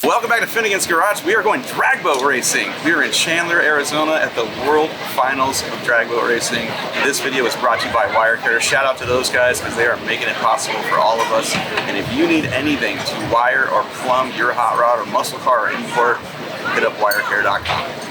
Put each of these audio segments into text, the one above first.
Welcome back to Finnegan's Garage. We are going dragboat racing. We are in Chandler, Arizona at the World Finals of Dragboat Racing. This video is brought to you by Wirecutter. Shout out to those guys because they are making it possible for all of us. And if you need anything to wire or plumb your hot rod or muscle car or import, hit up wirecutter.com.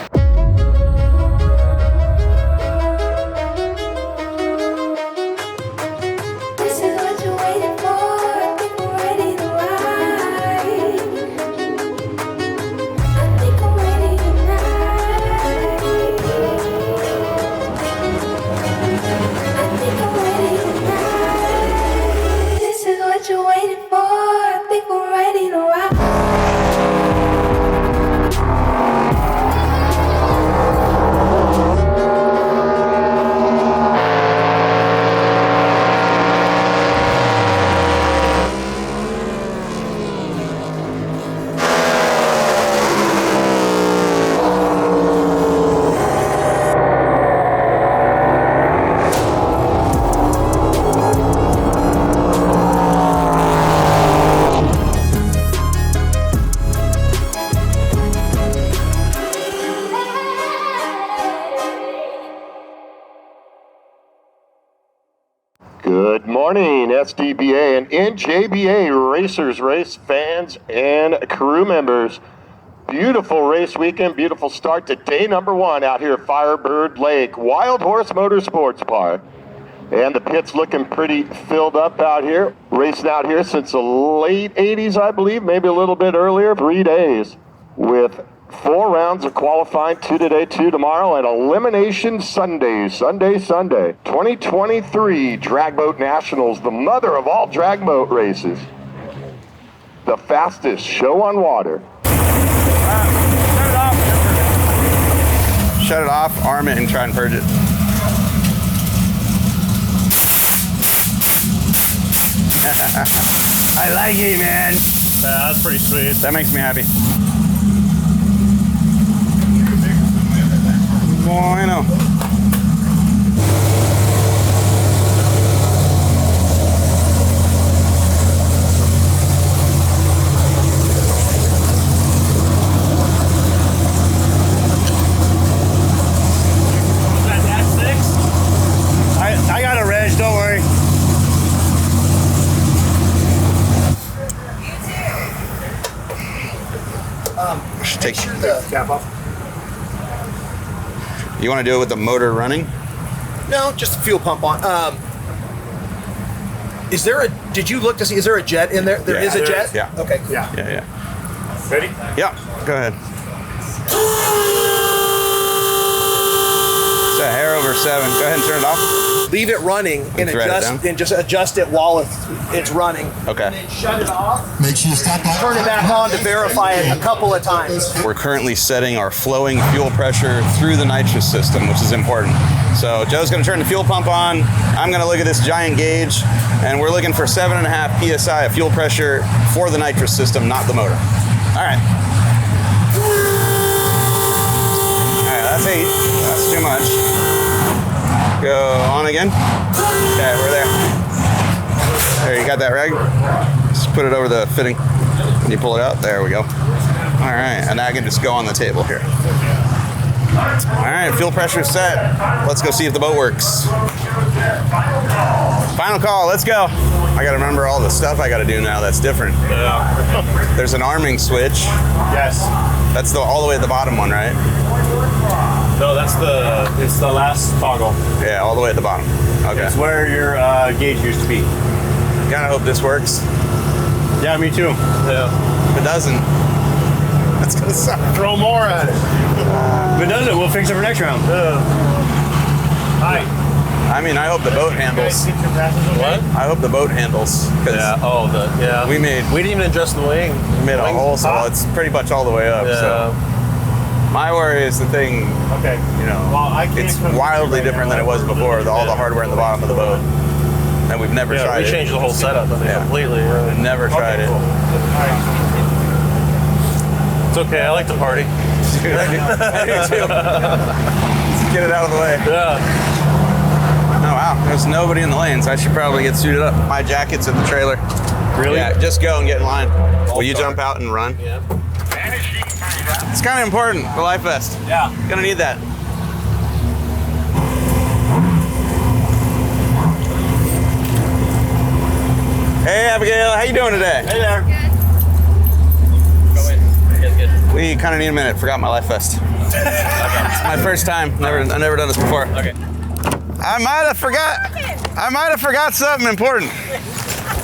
Good morning, SDBA and NJBA racers, race fans, and crew members. Beautiful race weekend, beautiful start to day number one out here at Firebird Lake, Wildhorse Motorsports Park. And the pit's looking pretty filled up out here. Racing out here since the late 80s, I believe, maybe a little bit earlier. 3 days with 4 rounds of qualifying, 2 today, 2 tomorrow, and Elimination Sunday. 2023 Dragboat Nationals, the mother of all dragboat races. The fastest show on water. Shut it off, arm it, and try and purge it. I like it, man. Yeah, that's pretty sweet. That makes me happy. Bueno. I got a reg, don't worry. Should take the cap off. You want to do it with the motor running? No, just a fuel pump on. Is there a? Did you look to see? Is there a jet in there? There is a jet. Yeah. Okay. Cool. Yeah. Ready? Yeah. Go ahead. It's a hair over 7. Go ahead and turn it off. Leave it running and just adjust it while it's running. Okay. And then shut it off. Make sure you stop that. Turn it back on to verify it a couple of times. We're currently setting our flowing fuel pressure through the nitrous system, which is important. So Joe's going to turn the fuel pump on. I'm going to look at this giant gauge, and we're looking for 7.5 psi of fuel pressure for the nitrous system, not the motor. All right. All right, that's 8. That's too much. Go on again. Okay, we're there. There, you got that rag? Just put it over the fitting. When you pull it out, there we go. All right, and now I can just go on the table here. All right, fuel pressure set. Let's go see if the boat works. Final call, let's go. I gotta remember all the stuff I gotta do now that's different. Yeah. There's an arming switch. Yes. That's all the way at the bottom one, right? No, it's the last toggle. Yeah, all the way at the bottom. Okay. It's where your gauge used to be. Kinda hope this works. Yeah, me too. Yeah. If it doesn't, that's gonna suck. Throw more at it. If it doesn't, we'll fix it for next round. Hi. I mean, I hope the boat handles. What? I hope the boat handles. Yeah. Oh, We didn't even adjust the wing. We made a hole, so it's pretty much all the way up. Yeah. So my worry is the thing. Okay. You know, well, it's wildly different than it was before. All the hardware in the bottom of the boat, and we've never tried it. We changed the whole setup completely. We've never tried it. Cool. It's okay. I like to party. Dude, I do too. Let's get it out of the way. Yeah. Oh wow, there's nobody in the lanes. I should probably get suited up. My jacket's in the trailer. Really? Yeah, just go and get in line. Will you jump out and run? Yeah. It's kind of important, the life vest. Yeah. Gonna need that. Hey, Abigail, how you doing today? Hey there. Good. We kind of need a minute. Forgot my life vest. It's my first time. I've never done this before. Okay. I might have forgot something important.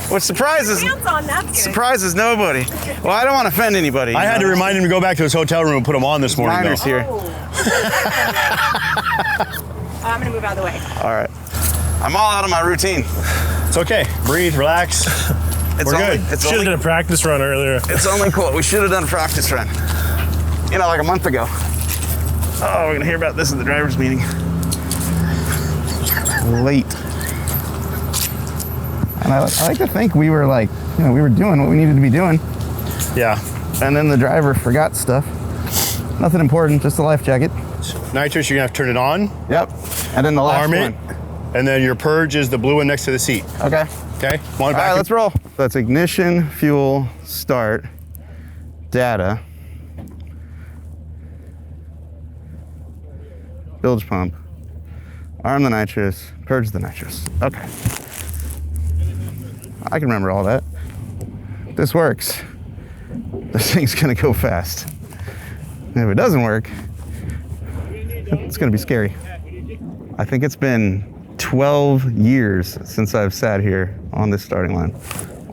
Which surprises nobody. Well, I don't want to offend anybody. I had to remind him to go back to his hotel room and put them on this morning. Miner's here. I'm gonna move out of the way. All right. I'm all out of my routine. It's okay. Breathe, relax. We're good. Should have done a practice run earlier. It's only cool. We should have done a practice run. You know, like a month ago. Oh, we're gonna hear about this at the driver's meeting. Late. And I like to think we were like, you know, we were doing what we needed to be doing. Yeah. And then the driver forgot stuff. Nothing important, just a life jacket. Nitrous, you're gonna have to turn it on. Yep. And then the last Arm one. it. And then your purge is the blue one next to the seat. Okay. Okay? Come on All back. right, let's roll. That's ignition, fuel, start, data, bilge pump, arm the nitrous, purge the nitrous. Okay. I can remember all that. This works. This thing's gonna go fast. And if it doesn't work, it's gonna be scary. I think it's been 12 years since I've sat here on this starting line.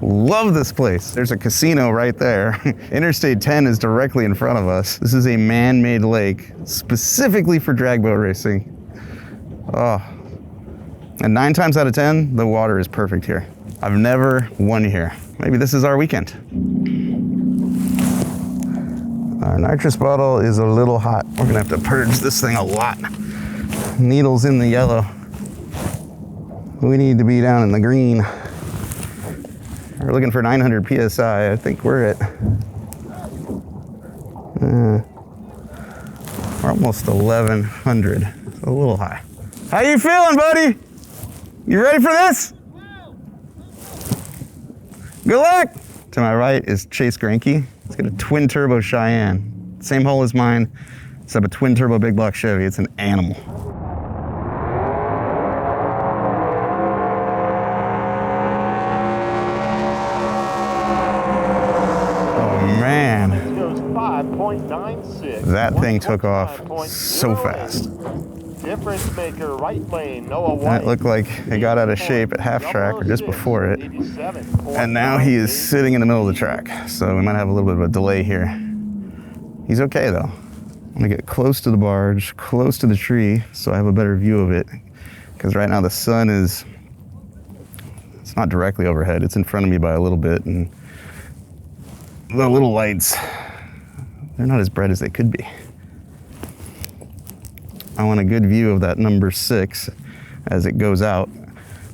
Love this place. There's a casino right there. Interstate 10 is directly in front of us. This is a man-made lake specifically for dragboat racing. Oh. And 9 times out of 10, the water is perfect here. I've never won here. Maybe this is our weekend. Our nitrous bottle is a little hot. We're gonna have to purge this thing a lot. Needles in the yellow. We need to be down in the green. We're looking for 900 PSI. I think we're at, we're almost 1100. It's a little high. How you feeling, buddy? You ready for this? Good luck. To my right is Chase Granke. It's got a twin turbo Cheyenne. Same hull as mine, except a twin turbo big block Chevy. It's an animal. That thing took off so fast. Difference maker, right lane, Noah White. And it looked like it got out of shape at half track or just before it. And now he is sitting in the middle of the track. So we might have a little bit of a delay here. He's okay though. I'm gonna get close to the barge, close to the tree, so I have a better view of it. Because right now the sun is, it's not directly overhead, it's in front of me by a little bit. And the little lights, they're not as bright as they could be. I want a good view of that number 6 as it goes out.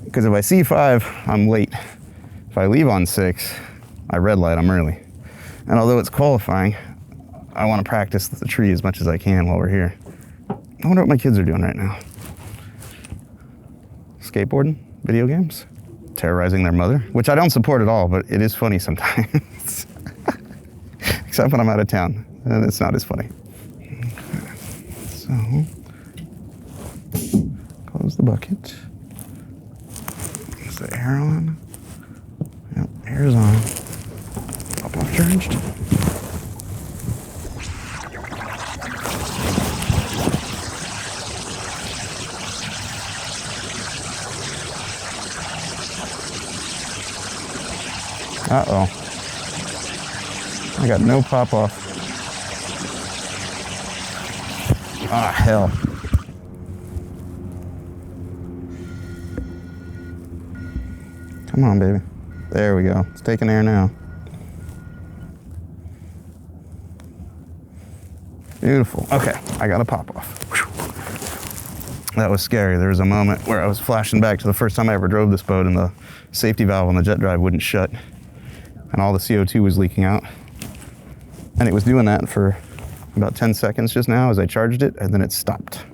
Because if I see 5, I'm late. If I leave on 6, I red light, I'm early. And although it's qualifying, I want to practice the tree as much as I can while we're here. I wonder what my kids are doing right now. Skateboarding, video games, terrorizing their mother, which I don't support at all, but it is funny sometimes. Except when I'm out of town, and it's not as funny. So, close the bucket. Is the air on? Yep, air's on. Pop off charged. Uh-oh. I got no pop off. Ah, hell. Come on, baby. There we go. It's taking air now. Beautiful. Okay, I got a pop off. Whew. That was scary. There was a moment where I was flashing back to the first time I ever drove this boat and the safety valve on the jet drive wouldn't shut and all the CO2 was leaking out. And it was doing that for about 10 seconds just now as I charged it, and then it stopped.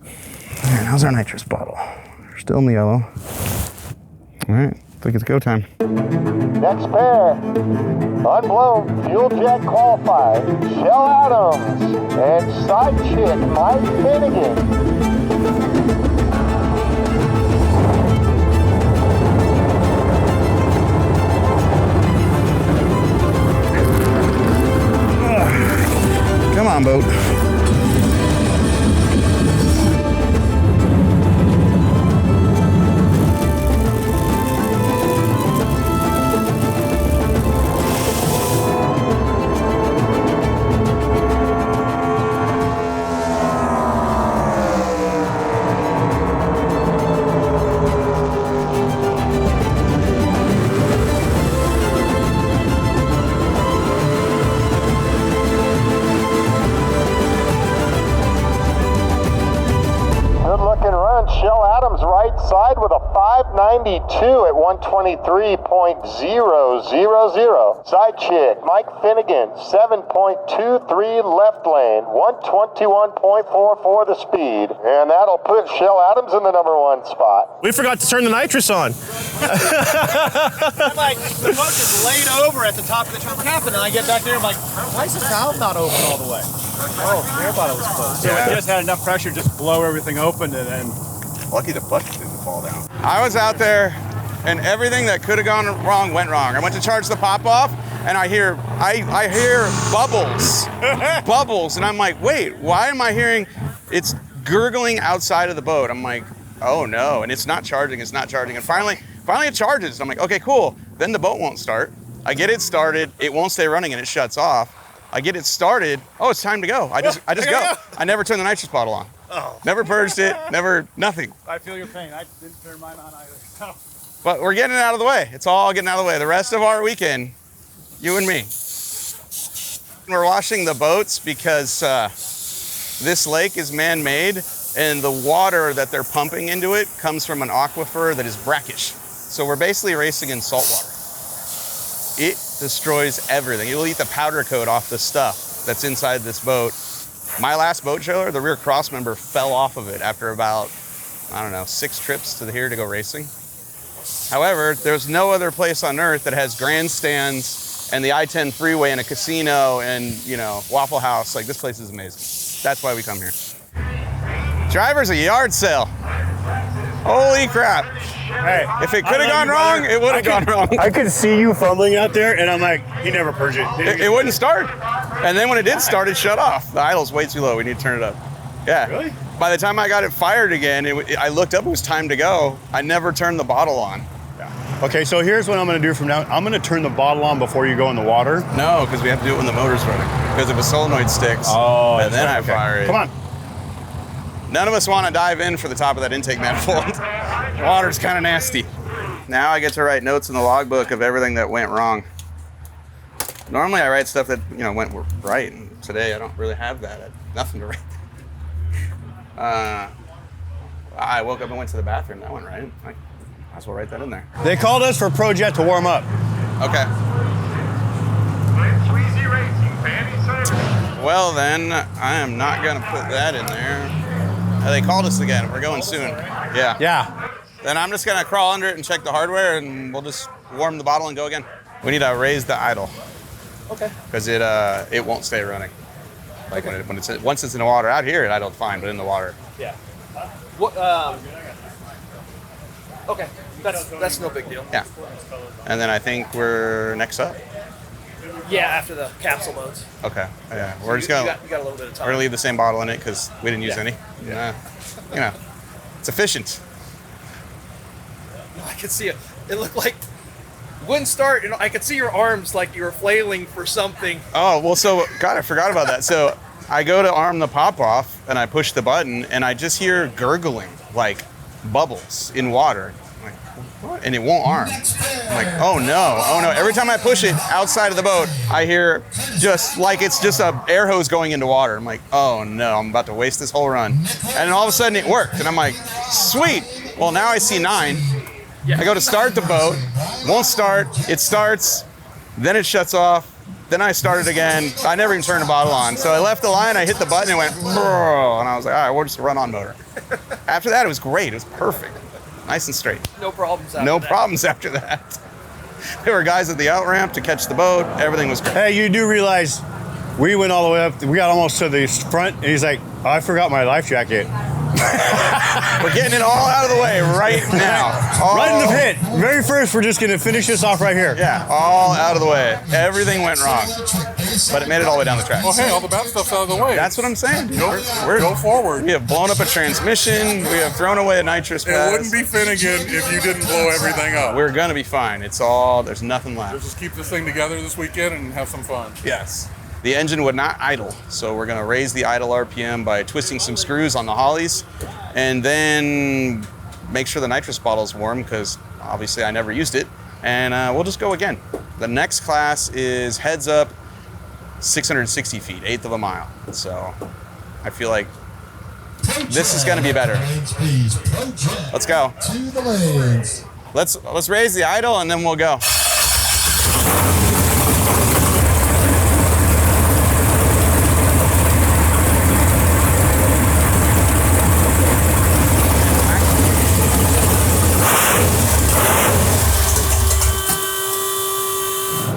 And how's our nitrous bottle? We're still in the yellow. All right, I think it's go time. Next pair, unblown fuel jet qualified, Shell Adams and side chick Mike Finnegan. Come on, boat. Shell Adams right side with a 592 at 123.000. Side chick, Mike Finnegan, 7.23 left lane, 121.44 the speed. And that'll put Shell Adams in the #1 spot. We forgot to turn the nitrous on. I'm like, the boat is laid over at the top of the truck cap, and then I get back there, I'm like, why is the valve not open all the way? Oh, I thought it was closed. So it just had enough pressure, just blow everything open, and then Lucky the bucket didn't fall down. I was out there, and everything that could have gone wrong went wrong. I went to charge the pop off, and I hear bubbles, bubbles, and I'm like, wait, why am I hearing? It's gurgling outside of the boat. I'm like, oh no, and it's not charging, and finally it charges. I'm like, okay, cool. Then the boat won't start. I get it started, it won't stay running, and it shuts off. I get it started. Oh, it's time to go. I just go. I never turned the nitrous bottle on. Oh. Never purged it, nothing. I feel your pain. I didn't turn mine on either. So. But we're getting it out of the way. It's all getting out of the way. The rest of our weekend, you and me. We're washing the boats because this lake is man-made, and the water that they're pumping into it comes from an aquifer that is brackish. So we're basically racing in salt water. It destroys everything. It'll eat the powder coat off the stuff that's inside this boat. My last boat trailer, the rear cross member fell off of it after about, 6 trips to here to go racing. However, there's no other place on earth that has grandstands and the I-10 freeway and a casino and, Waffle House. Like, this place is amazing. That's why we come here. Driver's a yard sale. Holy crap. Hey, if it could have gone wrong, it would have gone wrong. I could see you fumbling out there, and I'm like, he never purged it. It wouldn't start. And then when it did start, it shut off. The idle's way too low. We need to turn it up. Yeah. Really? By the time I got it fired again, I looked up, it was time to go. I never turned the bottle on. Yeah. Okay, so here's what I'm going to do from now. I'm going to turn the bottle on before you go in the water. No, because we have to do it when the motor's running. Because if a solenoid sticks, and then I fire it. Come on. None of us want to dive in for the top of that intake manifold. Water's kind of nasty. Now I get to write notes in the logbook of everything that went wrong. Normally I write stuff that went right, and today I don't really have that. I had nothing to write. I woke up and went to the bathroom. That went right. I might as well write that in there. They called us for ProJet to warm up. Okay. Well then, I am not gonna put that in there. They called us again. We're going soon. Yeah. Yeah. Then I'm just gonna crawl under it and check the hardware, and we'll just warm the bottle and go again. We need to raise the idle. Okay. Because it won't stay running. Like once it's in the water. Out here it idled fine, but in the water. Yeah. What? Okay. That's no big deal. Yeah. And then I think we're next up. Yeah, after the capsule modes. Okay. Yeah. We're just gonna. You got a little bit of time. We're gonna leave the same bottle in it because we didn't use any. Yeah. It's efficient. I could see it. It looked like it wouldn't start. I could see your arms like you were flailing for something. Oh well, so God, I forgot about that. So I go to arm the pop off and I push the button and I just hear gurgling like bubbles in water. I'm like, what? And it won't arm. I'm like, oh no. Every time I push it outside of the boat, I hear just like it's just a air hose going into water. I'm like, oh no, I'm about to waste this whole run. And then all of a sudden it worked, and I'm like, sweet. Well, now I see 9. I go to start the boat, won't start. It starts, then it shuts off. Then I started again. I never even turned the bottle on. So I left the line, I hit the button, and it went, and I was like, all right, we'll just run on motor. After that, it was great. It was perfect. nice and straight. No problems after No that. problems after that. There were guys at the out ramp to catch the boat. Everything was great. Hey, you do realize we went all the way up. We got almost to the front, and he's like, oh, I forgot my life jacket. We're getting it all out of the way right now. Right in the pit. Very first, we're just going to finish this off right here. Yeah, all out of the way. Everything went wrong. But it made it all the way down the track. Well, hey, all the bad stuff's out of the way. That's what I'm saying. Go forward. We have blown up a transmission. We have thrown away a nitrous pass. It wouldn't be Finnegan if you didn't blow everything up. We're going to be fine. There's nothing left. Let's just keep this thing together this weekend and have some fun. Yes. The engine would not idle, so we're going to raise the idle RPM by twisting some screws on the hollies, and then make sure the nitrous bottle's warm, because obviously I never used it, and we'll just go again. The next class is heads up 660 feet, 1/8 of a mile. So I feel like this is going to be better. Let's go. Let's raise the idle, and then we'll go.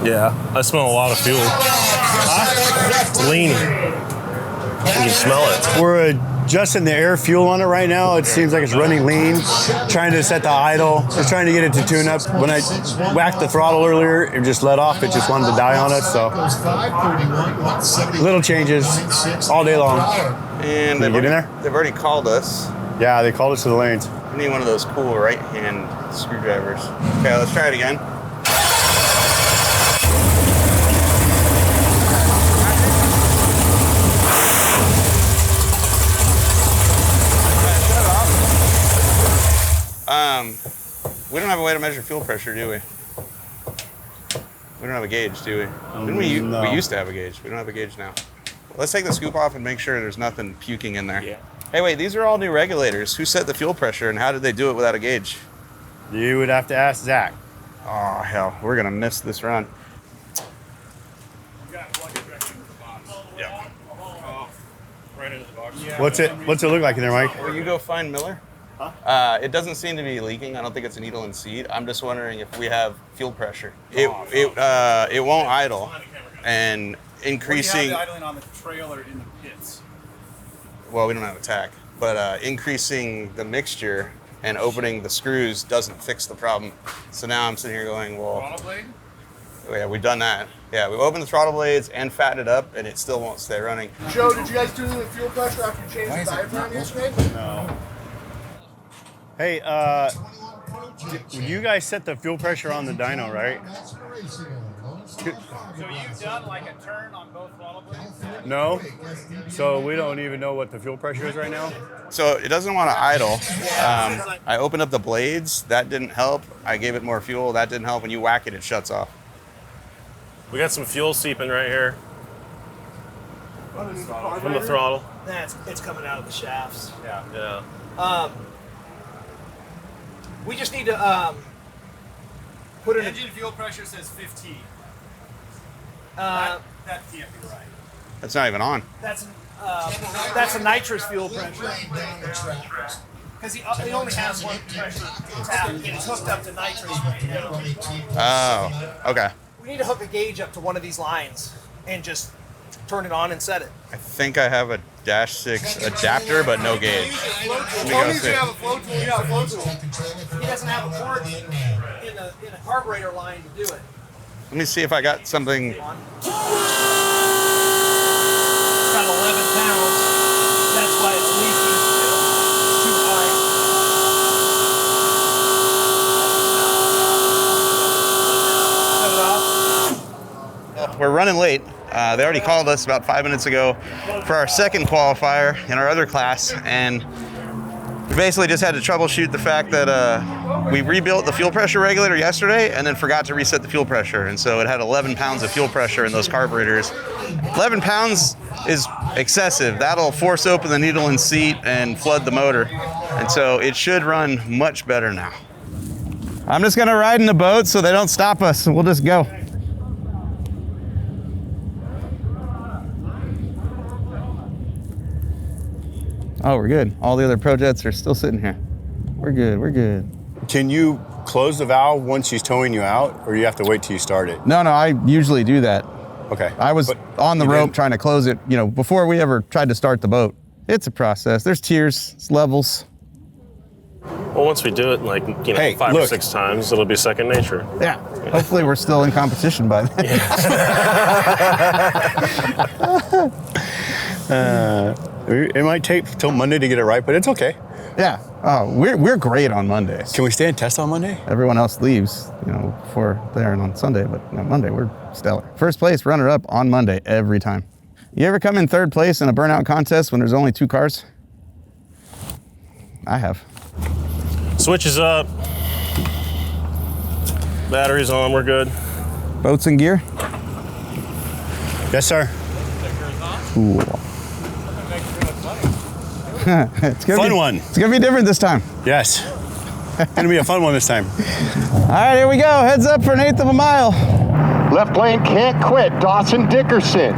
Yeah, I smell a lot of fuel. Huh? Leaning. You can smell it. We're adjusting the air fuel on it right now. It seems like it's running lean. Trying to set the idle. We're trying to get it to tune up. When I whacked the throttle earlier, it just let off. It just wanted to die on us. So little changes all day long. And Can you get in there? They've already called us. Yeah, they called us to the lanes. We need one of those cool right-hand screwdrivers. Okay, let's try it again. We don't have a way to measure fuel pressure, do we? We don't have a gauge, do we? Didn't we? No. We used to have a gauge. We don't have a gauge now. Let's take the scoop off and make sure there's nothing puking in there. Yeah. Hey, wait, these are all new regulators. Who set the fuel pressure, and how did they do it without a gauge? You would have to ask Zach. Oh, hell, we're going to miss this run. Yeah. Right into the box. What's it look like in there, Mike? Will you go find Miller? It doesn't seem to be leaking. I don't think it's a needle and seat. I'm just wondering if we have fuel pressure. It won't idle, and increasing. We have the idling on the trailer in the pits. Well, we don't have a tack, but increasing the mixture and opening the screws doesn't fix the problem. So now I'm sitting here going, well, Throttle blade? yeah, we've done that. Yeah, we've opened the throttle blades and fattened it up, and it still won't stay running. Joe, did you guys do the fuel pressure after you changed the diaphragm yesterday? No. Hey, you guys set the fuel pressure on the dyno, right? So you've done like a turn on both throttle blades? No? So we don't even know what the fuel pressure is right now? So it doesn't want to idle. I opened up the blades. That didn't help. I gave it more fuel. That didn't help. When you whack it, it shuts off. We got some fuel seeping right here from the throttle. It's coming out of the shafts. Yeah. We just need to put it in. Engine fuel pressure says 15. Uh, That can't be right. That's not even on. that's a nitrous fuel pressure. Because he only has one pressure tap, and it's hooked up to nitrous right now. Oh, okay. We need to hook a gauge up to one of these lines and just turn it on and set it. I think I have a Dash 6 adapter, but no gauge. Let me go see. He doesn't have a port in a carburetor line to do it. Let me see if I got something. It's got 11 pounds. That's why it's leaking. Too high. Set it off. We're running late. They already called us about 5 minutes ago for our second qualifier in our other class, and we basically just had to troubleshoot the fact that we rebuilt the fuel pressure regulator yesterday and then forgot to reset the fuel pressure, and so it had 11 pounds of fuel pressure in those carburetors. 11 pounds is excessive. That'll force open the needle and seat and flood the motor, and so it should run much better now. I'm just gonna ride in the boat so they don't stop us, and we'll just go. Oh, we're good. All the other Pro Jets are still sitting here. We're good, we're good. Can you close the valve once she's towing you out, or you have to wait till you start it? No, I usually do that. Okay. I was on the rope trying to close it, before we ever tried to start the boat. It's a process. There's tiers, it's levels. Well, once we do it, like, 5 or 6 times, it'll be second nature. Yeah. Hopefully we're still in competition by then. It might take till Monday to get it right, but it's okay. Yeah. Oh, we're great on Mondays. Can we stay and test on Monday? Everyone else leaves, before there and on Sunday, but on Monday we're stellar. First place, runner-up on Monday every time. You ever come in third place in a burnout contest when there's only 2 cars? I have. Switch is up. Batteries on, we're good. Boats in gear? Yes, sir. Cool. It's gonna Fun one. It's gonna be different this time. Yes. Gonna be a fun one this time. All right, here we go. Heads up for 1/8 of a mile. Left lane can't quit. Dawson Dickerson.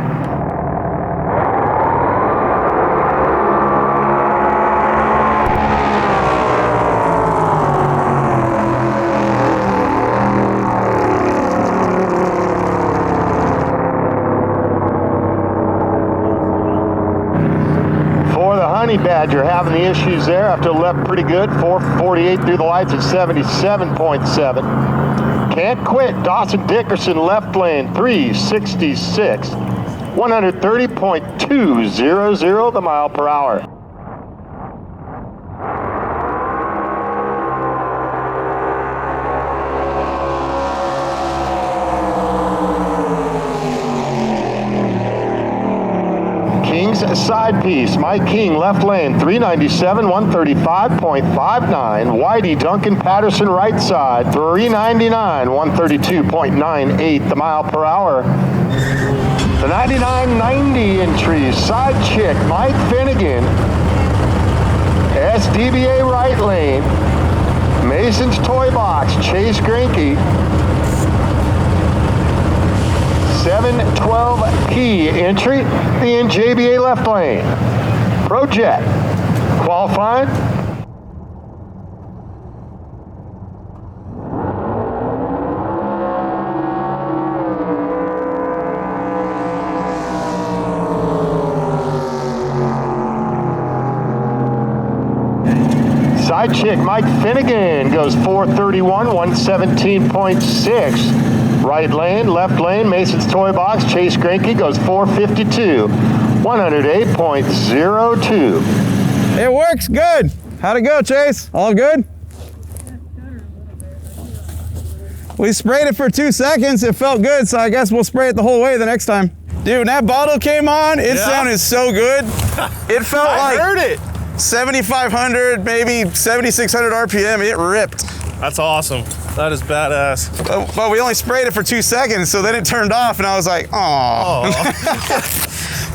Honey Badger having the issues there after left pretty good. 448 through the lights at 77.7. Can't quit. Dawson Dickerson left lane 366. 130.200 the mile per hour. Side piece, Mike King, left lane, 397, 135.59. Whitey Duncan Patterson, right side, 399, 132.98 the mile per hour. The 99.90 entries, side chick, Mike Finnegan, SDBA right lane, Mason's Toy Box, Chase Grinke, 712P entry, the NJBA left lane. Project qualifying. Side chick Mike Finnegan goes 431, 117.6. Right lane, left lane, Mason's Toy Box, Chase Grinke goes 452, 108.02. It works good. How'd it go, Chase? All good? We sprayed it for 2 seconds. It felt good, so I guess we'll spray it the whole way the next time. Dude, when that bottle came on, it sounded so good. It felt like heard it. 7,500, maybe 7,600 RPM. It ripped. That's awesome. That is badass. But we only sprayed it for 2 seconds, so then it turned off, and I was like, oh.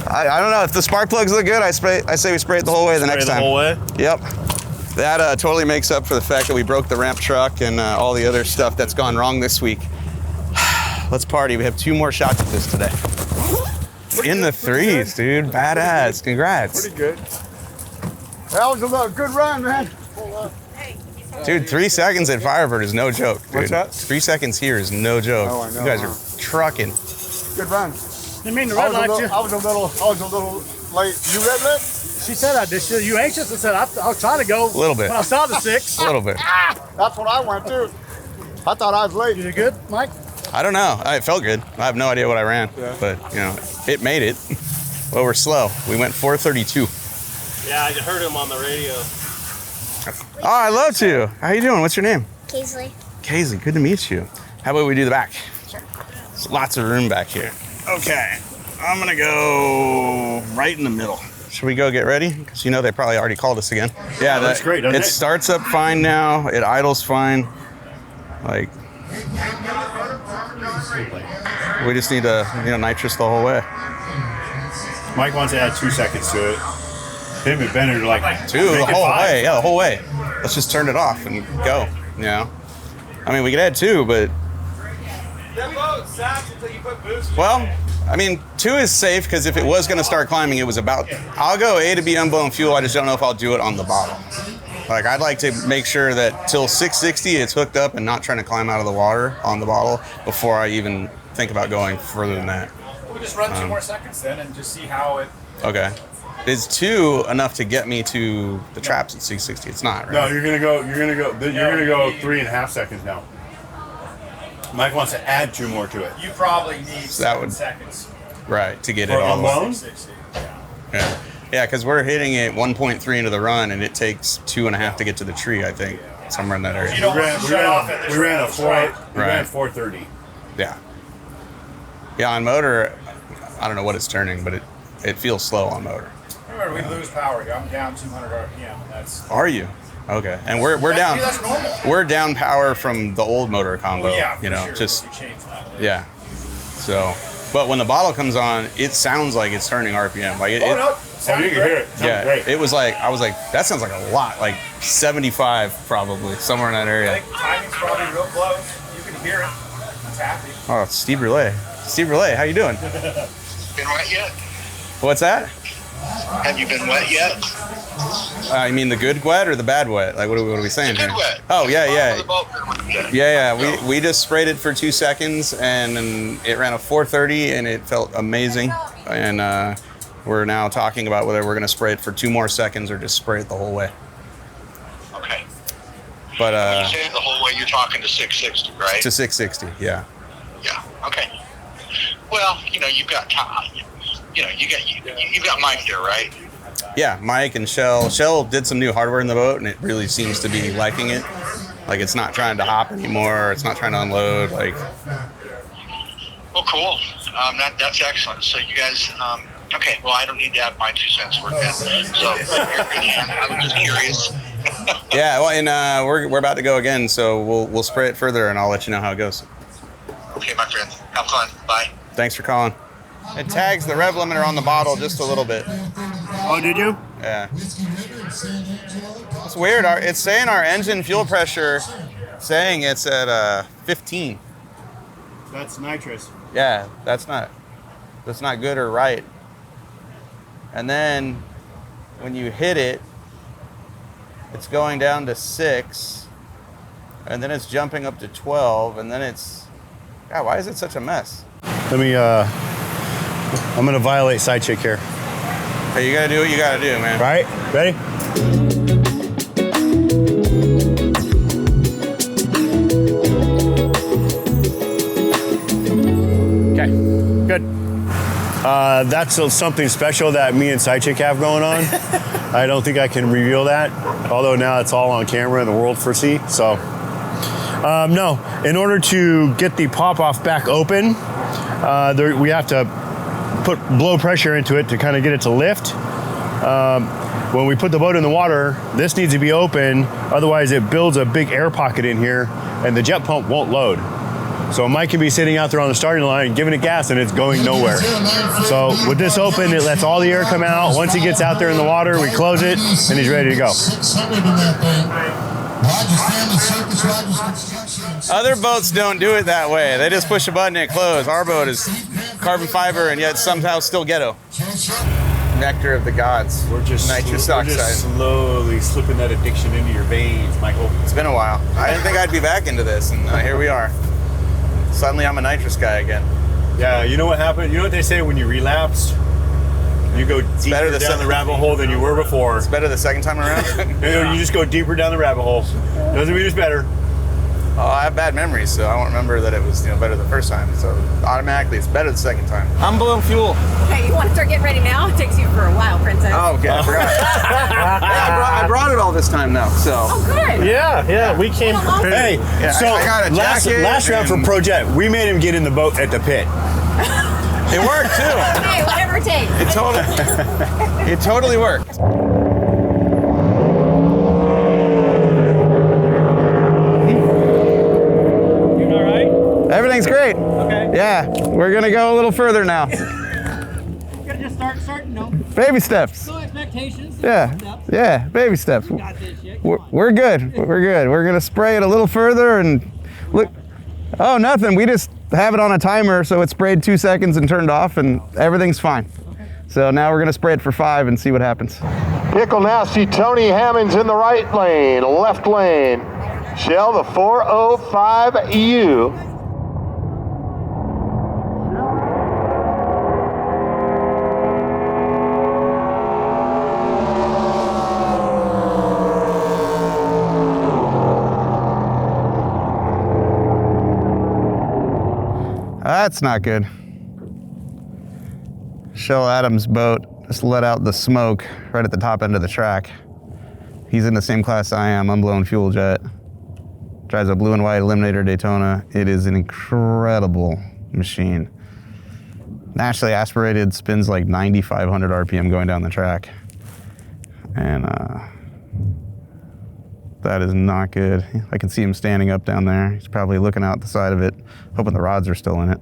I don't know. If the spark plugs look good, I say we spray it the whole way the next time. The whole way? Yep. That totally makes up for the fact that we broke the ramp truck and all the other stuff that's gone wrong this week. Let's party. We have 2 more shots at this today. In the 3s, dude. Badass. Congrats. Pretty good. That was a good run, man. Dude, 3 seconds at Firebird is no joke, dude. What's that? 3 seconds here is no joke. Oh, I know, you guys are trucking. Good run. You mean the red light you? I was a little late. You red lit? She said I did. You anxious? I said I was trying to go. A little bit. When I saw the 6. A little bit. That's what I went to. I thought I was late. You did good, Mike? I don't know. It felt good. I have no idea what I ran, but it made it. Well, we're slow. We went 432. Yeah, I heard him on the radio. Oh, I love to. How you doing? What's your name? Kaisley. Kaisley, good to meet you. How about we do the back? Sure. There's lots of room back here. Okay, I'm gonna go right in the middle. Should we go get ready? Because they probably already called us again. Yeah, that's great, doesn't it? It starts up fine now. It idles fine. Like, we just need to, nitrous the whole way. Mike wants to add 2 seconds to it. Him and Bennett are like 2 the whole way. Yeah, the whole way. Let's just turn it off and go. I mean, we could add 2, but That boat sucks until you put boost. well, I mean, 2 is safe because if it was going to start climbing, it was about. I'll go A to B unblown fuel. I just don't know if I'll do it on the bottle. Like I'd like to make sure that till 660 it's hooked up and not trying to climb out of the water on the bottle before I even think about going further than that. We'll just run 2 more seconds then and just see how it. Okay. Is 2 enough to get me to the traps at 660? It's not, right? No, you're gonna go 3.5 seconds now. Mike wants to add 2 more to it. You probably need So that 7 would- seconds. Right, to get it For all the way. alone? 60. Yeah. Yeah, because we're hitting it 1.3 into the run, and it takes 2.5 to get to the tree, I think, somewhere in that area. You don't want to shut off at the We ran a trails, we right? ran 430. Yeah. Yeah, on motor, I don't know what it's turning, but it feels slow on motor. Remember, we lose power here. I'm down 200 RPM. That's. Are you? Okay. And we're down. That's normal. We're down power from the old motor combo. Well, yeah, for you know, sure. just You change that. yeah. So, but when the bottle comes on, it sounds like it's turning RPM. Like it. Oh, no. Oh, you can hear it. Sounds Yeah, great. it was like I was like that sounds like a lot, like 75 probably somewhere in that I area. think timing's probably real close. You can hear it. It's happy. Oh, it's Steve Relay. Steve Relay, how you doing? Been wet yet? What's that? Have you been wet yet? You mean the good wet or the bad wet? Like what are we saying The good here? wet. Oh yeah. The boat been wet yet? Yeah. We just sprayed it for 2 seconds and it ran a 430 and it felt amazing. And we're now talking about whether we're going to spray it for 2 more seconds or just spray it the whole way. Okay. But When you say the whole way, you're talking to 660, right? to 660, yeah. Yeah. Okay. Well, you've got time. You've got Mike here, right? Yeah, Mike and Shell. Shell did some new hardware in the boat and it really seems to be liking it. Like it's not trying to hop anymore. It's not trying to unload. Like. Well, cool. That's excellent. So you guys. Okay. Well, I don't need to have my 2 cents worth then. So you're good. I was just curious. Yeah. Well, and we're about to go again, so we'll spray it further and I'll let you know how it goes. Okay, my friend. Have fun. Bye. Thanks for calling. It tags the rev limiter on the bottle just a little bit. Oh, did you? Yeah. It's weird. It's saying our engine fuel pressure, saying it's at 15. That's nitrous. Yeah, that's not good or right. And then when you hit it, it's going down to 6, and then it's jumping up to 12, and then it's. God, why is it such a mess? Let me. I'm gonna violate side chick here. Hey, you gotta do what you gotta do, man. Right? Ready? Okay. Good. That's something special that me and Sidechick have going on. I don't think I can reveal that, although now it's all on camera and the world for see. So, no. In order to get the pop-off back open, we have to blow pressure into it to kind of get it to lift. When we put the boat in the water, this needs to be open, otherwise it builds a big air pocket in here and the jet pump won't load. So Mike can be sitting out there on the starting line, giving it gas, and it's going nowhere. So with this open, it lets all the air come out. Once he gets out there in the water, we close it, and he's ready to go. Other boats don't do it that way. They just push a button and it closes. Our boat is carbon fiber and yet somehow still ghetto. Nectar of the gods. We're just slowly slipping that addiction into your veins, Michael. It's been a while. I didn't think I'd be back into this, and here we are. Suddenly I'm a nitrous guy again. Yeah, you know what happened? You know what they say when you relapse? You go deeper down the rabbit hole than you were before. It's better the second time around? You just go deeper down the rabbit hole. Doesn't mean it's better. Oh, I have bad memories, so I won't remember that it was better the first time. So automatically, it's better the second time. I'm blowing fuel. Okay, you want to start getting ready now? It takes you for a while, Princess. Oh, okay, I forgot. I brought it all this time now, so. Oh, good. Yeah, we came prepared. Hey, Yeah, so I got a jacket last round for and- Pro Jet, we made him get in the boat at the pit. It worked, too. Hey, whatever it takes. It totally worked. Everything's great. Okay. Yeah, we're gonna go a little further now. You gotta just start, no. Baby steps. No expectations. Yeah, baby steps. Got this shit. We're good. We're good. We're gonna spray it a little further and look. Oh, nothing. We just have it on a timer, so it sprayed 2 seconds and turned off, and everything's fine. So now we're gonna spray it for 5 and see what happens. Pickle Nasty Tony Hammonds in the right lane, left lane. Shell the 405U. That's not good. Shell Adams' boat just let out the smoke right at the top end of the track. He's in the same class I am, unblown fuel jet. Drives a blue and white Eliminator Daytona. It is an incredible machine. Naturally aspirated, spins like 9,500 RPM going down the track. And that is not good. I can see him standing up down there. He's probably looking out the side of it, hoping the rods are still in it.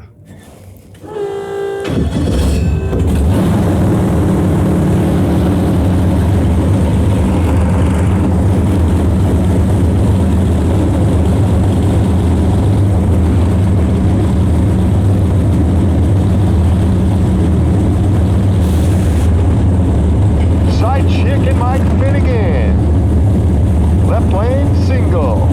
Side chick and Mike Finnegan. Left lane single.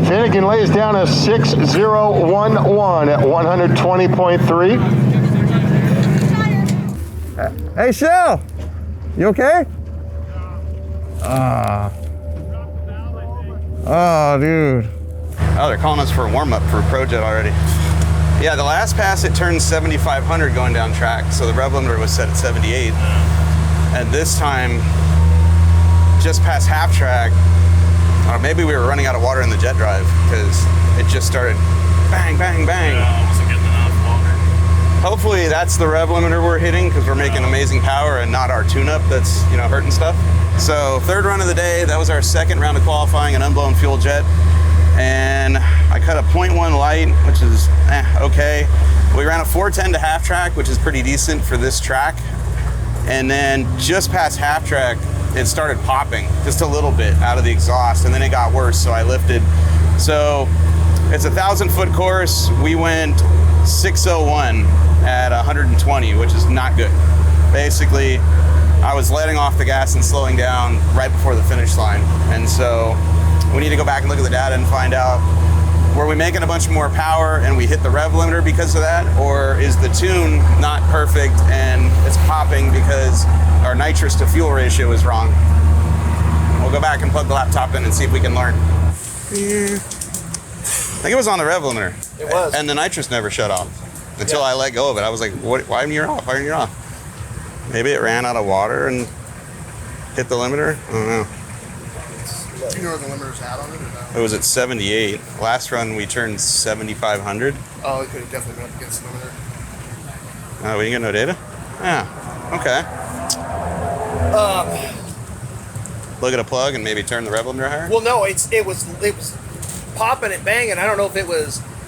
Finnegan lays down a 6011 at 120.3. Hey, Shell! You okay? Oh, dude. Oh, they're calling us for a warm-up for ProJet already. Yeah, the last pass it turned 7,500 going down track, so the rev limiter was set at 78. And this time, just past half track, or maybe we were running out of water in the jet drive because it just started bang, bang, bang. I wasn't getting enough water. Hopefully that's the rev limiter we're hitting because we're making amazing power and not our tune-up that's, you know, hurting stuff. So third run of the day, that was our second round of qualifying, an unblown fuel jet. And I cut a 0.1 light, which is okay. We ran a 410 to half track, which is pretty decent for this track. And then just past half track, it started popping just a little bit out of the exhaust, and then it got worse, so I lifted. So it's a 1,000-foot course. We went 601 at 120, which is not good. Basically, I was letting off the gas and slowing down right before the finish line. And so we need to go back and look at the data and find out, were we making a bunch more power and we hit the rev limiter because of that? Or is the tune not perfect and it's popping because our nitrous to fuel ratio is wrong? We'll go back and plug the laptop in and see if we can learn. I think it was on the rev limiter. It was. And the nitrous never shut off until I let go of it. I was like, what, why aren't you off? Why aren't you off? Maybe it ran out of water and hit the limiter? I don't know. Do you know where the limiter's at on it or no? It was at 78. Last run we turned 7,500. Oh, it could have definitely been up against the limiter. We didn't get no data? Yeah, okay. Look at a plug and maybe turn the rev limiter higher? Well, no, it was popping and banging. I don't know if it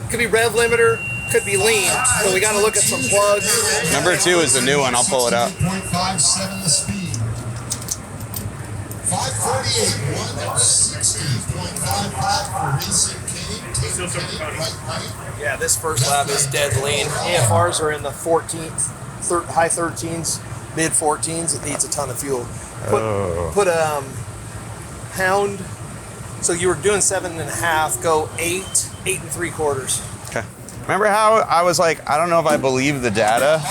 could be rev limiter, could be lean. So we got to look at some plugs. Number 2 is the new one. I'll pull it out. 0.57 the speed. 548, 160.55 for Vincent Kenny. Yeah, this first lap is dead lean. AFRs are in the 14th, high 13s, mid 14s. It needs a ton of fuel. Put a pound. So you were doing 7.5. Go 8 3/4. Okay. Remember how I was like, I don't know if I believe the data.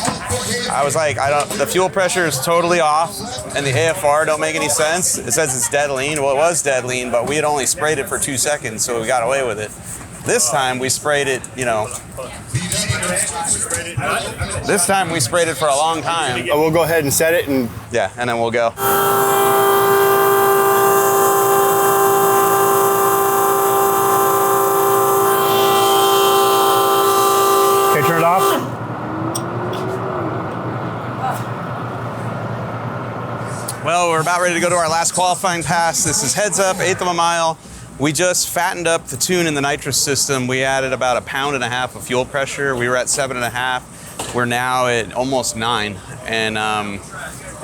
I was like, the fuel pressure is totally off and the AFR don't make any sense. It says it's dead lean. Well, it was dead lean, but we had only sprayed it for 2 seconds, so we got away with it. This time we sprayed it, you know. This time we sprayed it for a long time. We'll go ahead and set it and... Yeah, and then we'll go. Okay, turn it off. Well, we're about ready to go to our last qualifying pass. This is heads up, 1/8 of a mile. We just fattened up the tune in the nitrous system. We added about 1.5 pounds of fuel pressure. We were at 7.5. We're now at almost 9, and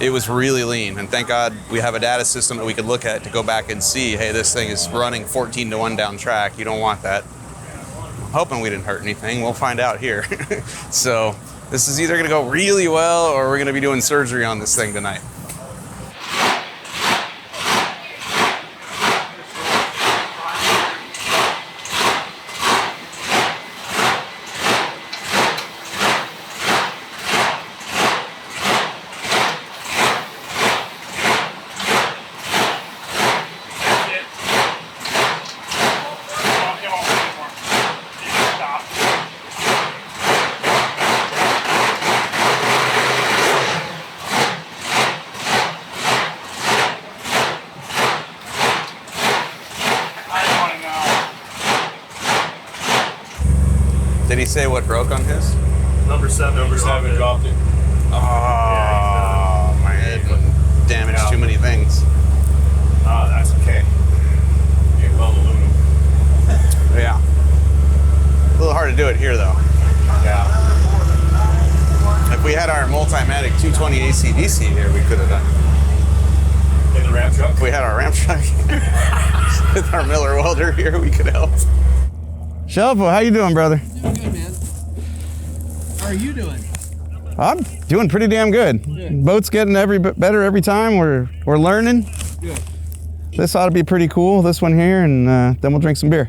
it was really lean. And thank God we have a data system that we could look at to go back and see, hey, this thing is running 14 to 1 down track. You don't want that. I'm hoping we didn't hurt anything. We'll find out here. So this is either going to go really well or we're going to be doing surgery on this thing tonight. Did he say what broke on his? Number 7 dropped it. Oh, man. Damaged too many things. Oh, that's okay. Yeah, well, aluminum. Yeah. A little hard to do it here, though. Yeah. If we had our Multimatic 220 AC/DC here, we could have done. In the ramp truck? If we had our ramp truck with our Miller welder here, we could help. Shelpo, how you doing, brother? Doing good, man. How are you doing? I'm doing pretty damn good. Boat's getting better every time. We're learning. Good. This ought to be pretty cool, this one here, and then we'll drink some beer.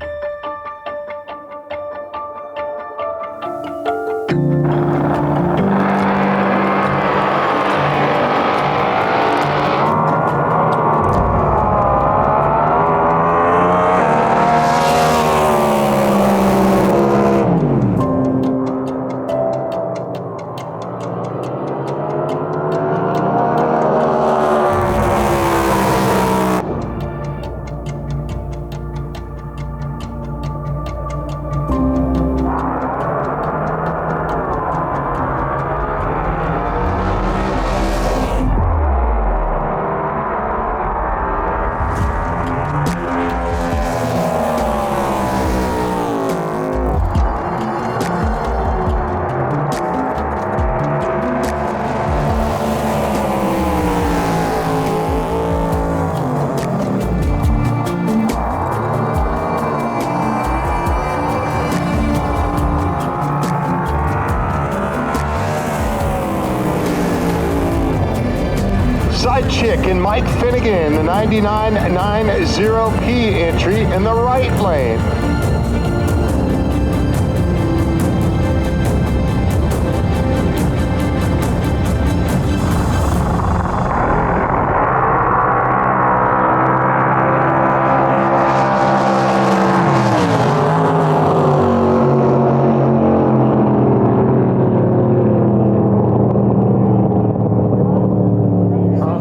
Side chick and Mike Finnegan, the 9990P entry in the right lane.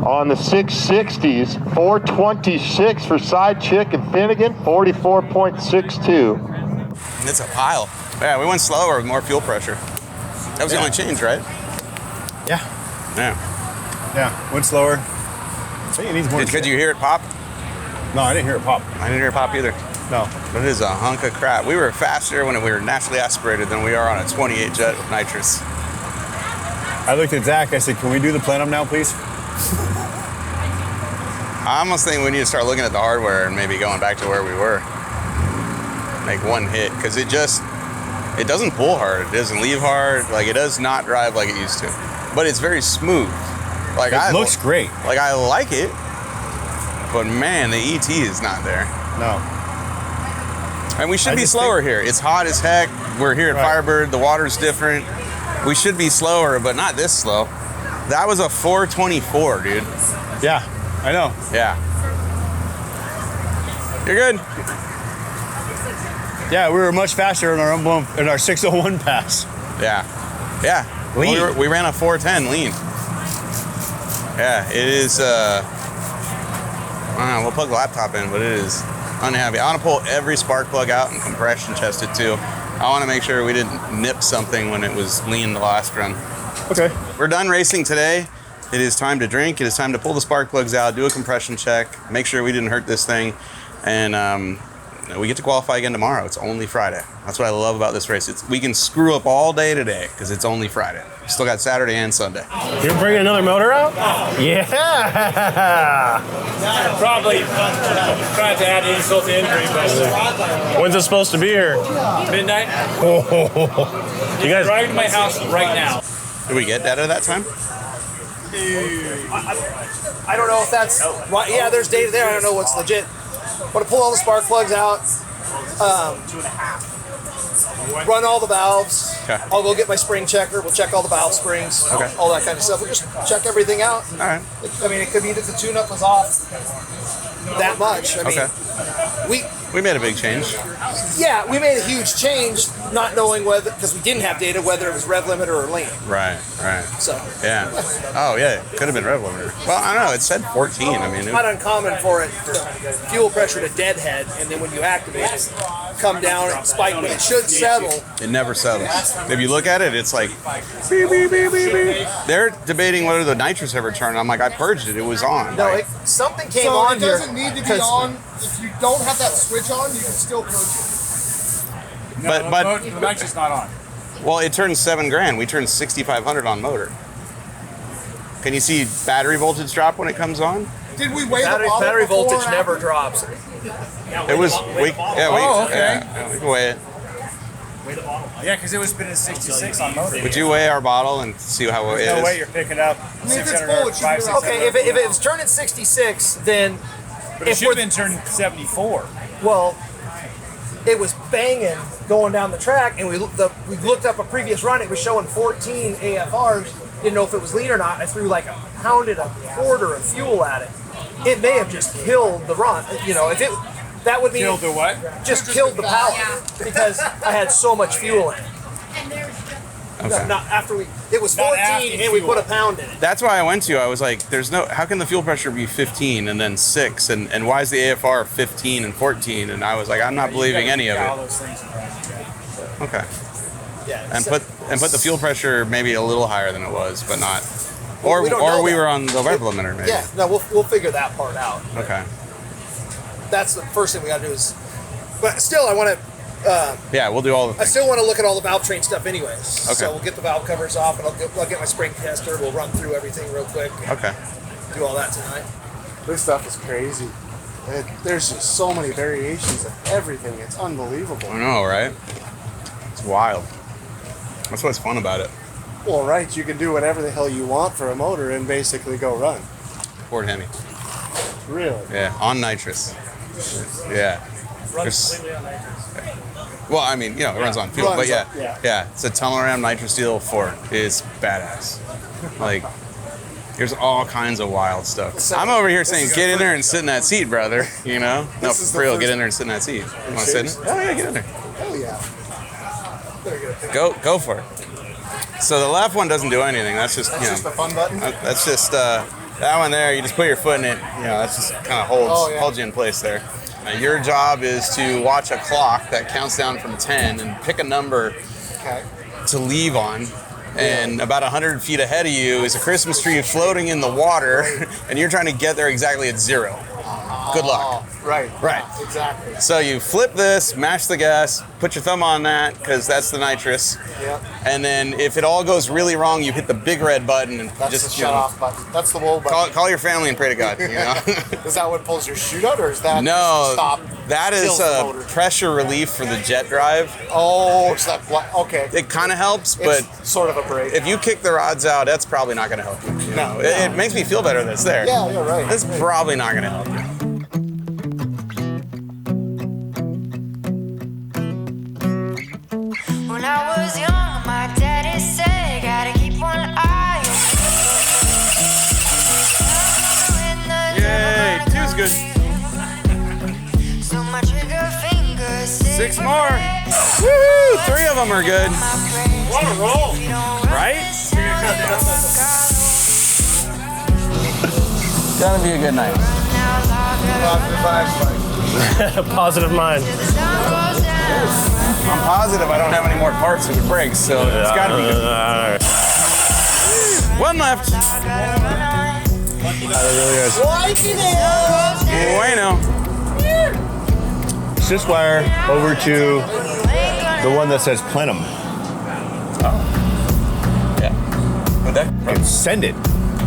On the 660s, 426 for Side Chick and Finnegan, 44.62. It's a pile. Yeah, we went slower with more fuel pressure. That was the only change, right? Yeah. Yeah. Yeah, went slower. I think it needs more. Could you hear it pop? No, I didn't hear it pop. I didn't hear it pop either. No. But it is a hunk of crap. We were faster when we were naturally aspirated than we are on a 28 jet with nitrous. I looked at Zach, I said, can we do the plenum now, please? I almost think we need to start looking at the hardware and maybe going back to where we were. Make one hit, because it doesn't pull hard. It doesn't leave hard. Like, it does not drive like it used to. But it's very smooth. Like, it looks great. Like, I like it, but man, the ET is not there. No. And we should be slower here. It's hot as heck. We're here at Firebird. The water's different. We should be slower, but not this slow. That was a 424, dude. Yeah, I know. Yeah. You're good. Yeah, we were much faster in our 601 pass. Yeah. Yeah. Lean. We ran a 410 lean. Yeah, it is, I don't know, we'll plug the laptop in, but it is unhappy. I want to pull every spark plug out and compression test it too. I want to make sure we didn't nip something when it was lean the last run. Okay. We're done racing today. It is time to drink. It is time to pull the spark plugs out, do a compression check, make sure we didn't hurt this thing, and We get to qualify again tomorrow. It's only Friday. That's what I love about this race. We can screw up all day today because it's only Friday. Still got Saturday and Sunday. You're bringing another motor out? Yeah. Probably trying to add insult to injury, but When's it supposed to be here? midnight. You guys Driving to my house right now. Did we get data that time? I don't know if that's right. Yeah, there's data there. I don't know what's legit. I'm gonna pull all the spark plugs out, run all the valves. Okay. I'll go get my spring checker. We'll check all the valve springs, Okay. all that kind of stuff. We'll just check everything out. All right. I mean, it could be that the tune-up was off that much. I mean, Okay. We made a big change. yeah, we made a huge change, not knowing whether, because we didn't have data, whether it was rev limiter or lean. Right. So Yeah. Oh, yeah. It could have been rev limiter. Well, I don't know. It said 14. I mean, not uncommon for it to fuel pressure to deadhead, and then when you activate it, come down and spike when it should settle. it never settles. If you look at it, it's like beep, beep, beep, beep, beep. They're debating whether the nitrous ever turned. I'm like, I purged it. It was on. No, Like, something came So on it here. doesn't need to be 'cause- on. If you don't have that switch on, you can still purge it. But the nitrous not on. well, it turns $7,000. We turn 6,500 on motor. Can you see battery voltage drop when it comes on? Did we weigh Battery, the bottle battery before voltage or never after? drops. It was we okay. we can weigh it. Yeah, because it was spinning 66 on motor. Would you weigh our bottle and see how it No is? way you're picking up I mean, if it's 600 full, it should be around Okay, if it was turning 66, then But it if should have we're- been turning 74. well, it was banging going down the track, and we looked up a previous run. It was showing 14 AFRs. Didn't know if it was lean or not. I threw like pounded a quarter of fuel at it. It may have just killed the run. You know, if it that would mean Killed the what? just killed the power because I had so much fuel in it. Okay. Not after it was Not 14 after and we fuel. put a pound in it. That's why I went to. I was like, "There's no. How can the fuel pressure be 15 and then 6 and why is the AFR 15 and 14?" And I was like, "I'm not believing any of All it." those things. Okay. Yeah. And put the fuel pressure maybe a little higher than it was, but not. Well, Or we don't know we that. were on the rev limiter maybe. Yeah, no, we'll figure that part out. Okay. That's the first thing we got to do is. But still, I want to. Yeah, we'll do all the I things. still want to look at all the valve train stuff, anyways. Okay. So we'll get the valve covers off, and I'll get my spring tester. We'll run through everything real quick. Okay. Do all that tonight. This stuff is crazy. There's just so many variations of everything. It's unbelievable. I know, right? It's wild. That's what's fun about it. Well, right, you can do whatever the hell you want for a motor and basically go run. Ford Hemi. Really? Yeah, on nitrous. Yeah. There's- Well, I mean, you know, it runs on fuel, but yeah, yeah, it's a tunnel around nitrous steel Ford. It's badass. Like, there's all kinds of wild stuff. I'm over here saying, get in there and sit in that seat, brother. You know? No, This is for the real, first- get in there and sit in that seat. You want to sit in it? Oh yeah, get in there. Hell yeah. Go for it. So the left one doesn't do anything. That's just, That's you know, just the fun button? that's just that one there. You just put your foot in it. You know, that's just kind of holds you in place there. Your job is to watch a clock that counts down from 10 and pick a number to leave on. And about 100 feet ahead of you is a Christmas tree floating in the water, and you're trying to get there exactly at 0. Good luck. Right. Right. Exactly. So you flip this, mash the gas, put your thumb on that because that's the nitrous. Yep. And then if it all goes really wrong, you hit the big red button and That's just the shut off button. That's the whoa button. call your family and pray to God. You know? Is that what pulls your chute out, or is that No, just to stop? that is kills the motor? pressure relief for the jet drive. Oh, it's that. Okay. It kind of helps, but It's sort of a break. if you kick the rods out, that's probably not going to help you. You know? It makes me feel better that it's there. Yeah, you're right. It's probably not going to help you. When I was young, my daddy said, gotta keep one eye Yay, 2's good. on. So my trigger finger 6 more. Woo! 3 of them are good. What a roll! Right? Gonna be a good night. Positive mind. I'm positive I don't have any more parts that would break, so it's gotta be good. One left. Bueno. this wire over to the one that says plenum. Yeah. What'd that? And send it.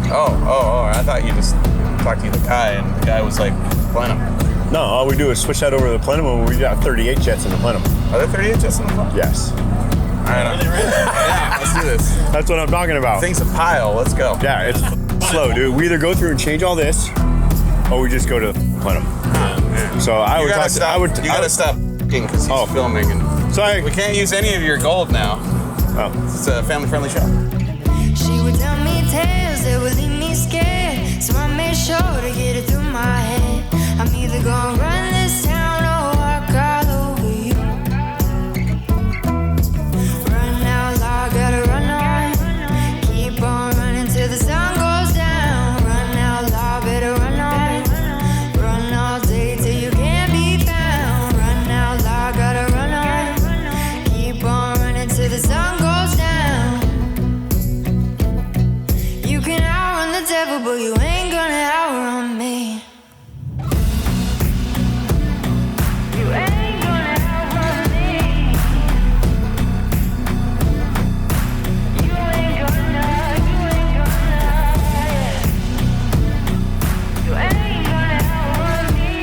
Oh, I thought you just talked to the guy and the guy was like, plenum. No, all we do is switch that over to the plenum and we got 38 jets in the plenum. Are there 38 jets in the plenum? Yes. All right. Yeah, let's do this. That's what I'm talking about. Thing's a pile. Let's go. Yeah, it's slow, dude. We either go through and change all this, or we just go to the plenum. So I would talk. You gotta stop because he's filming, and sorry, we can't use any of your gold now. Oh, it's a family-friendly show. She would tell me tales that would leave me scared, so I made sure to get it through my head. I'm either gonna run this town or walk all over you. Run out loud, gotta run on. Keep on running till the sun goes down. Run out loud, better run on. Run all day till you can't be found. Run out loud, gotta run on. Keep on running till the sun goes down. You can outrun the devil, but you ain't gonna outrun me. You ain't gonna outrun me. You ain't gonna, you ain't gonna outrun me.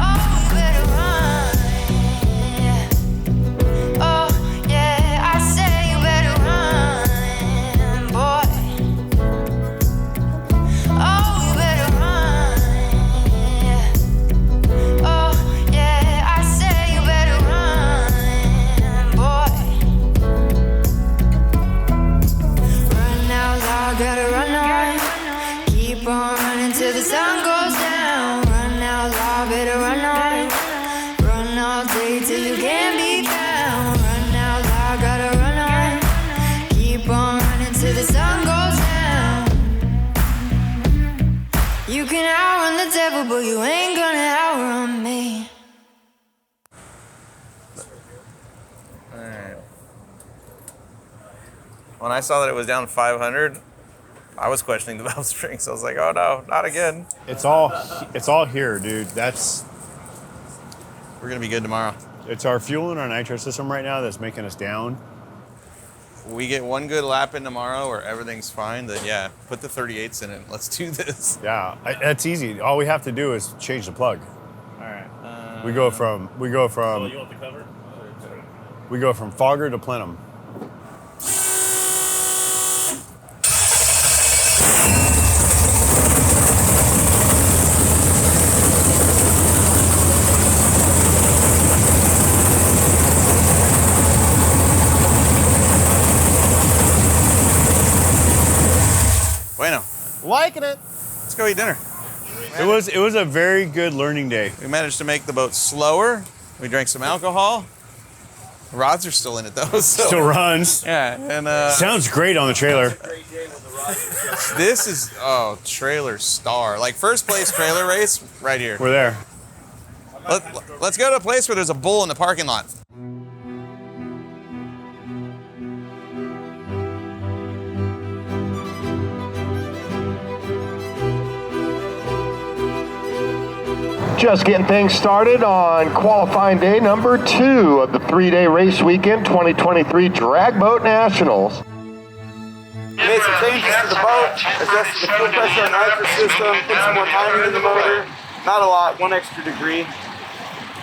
Oh, you better run. Oh, yeah, I say you better run, boy. Oh, you better run. Oh, yeah, I say you better run, boy. Run out loud, gotta run on. Keep on running till the sun goes down. Run out loud, better run on. Run all day till you can't be found. Run out loud, gotta run on. Keep on running till the sun goes down. You can outrun the devil, but you ain't gonna outrun me. Alright. When I saw that it was down 500, I was questioning the valve strings. I was like, oh no, not again. it's all here, dude. We're gonna be good tomorrow. It's our fuel and our nitro system right now that's making us down. We get one good lap in tomorrow where everything's fine, then yeah, put the 38s in it. Let's do this. Yeah, that's easy. All we have to do is change the plug. All right. We go from Oh, you want the cover? we go from fogger to plenum. Bueno. Liking it. Let's go eat dinner. It was a very good learning day. We managed to make the boat slower. We drank some alcohol. The rods are still in it though. So. Still runs. Yeah, and sounds great on the trailer. This is trailer star. Like first place trailer race right here. We're there. Let's go to a place where there's a bull in the parking lot. Just getting things started on qualifying day number 2 of the 3-day race weekend 2023 Dragboat Nationals. Made some changes to the boat, adjusted the fuel pressure and nitrous system, put some more timing in the motor. Not a lot, 1 extra degree.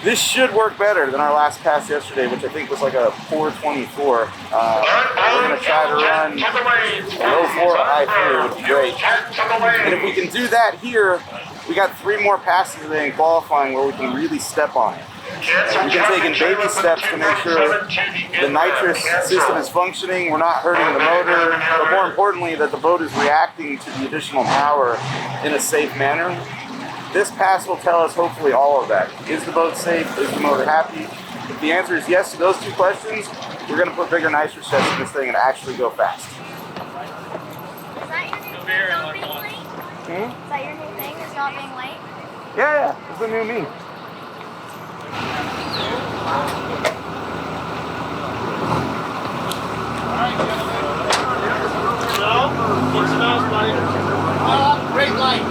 This should work better than our last pass yesterday, which I think was like a 424. We're going to try to run low 4, high 3, would be great. And if we can do that here, we got 3 more passes today in qualifying where we can really step on it. We've been taking baby steps to make sure the nitrous system is functioning, we're not hurting the motor, but more importantly that the boat is reacting to the additional power in a safe manner. This pass will tell us hopefully all of that. Is the boat safe? Is the motor happy? If the answer is yes to those 2 questions, we're going to put bigger nitrous tests in this thing and actually go fast. Is that your new thing, not being late? Is that your new thing, is not being late? Yeah, it's the new me. Great light.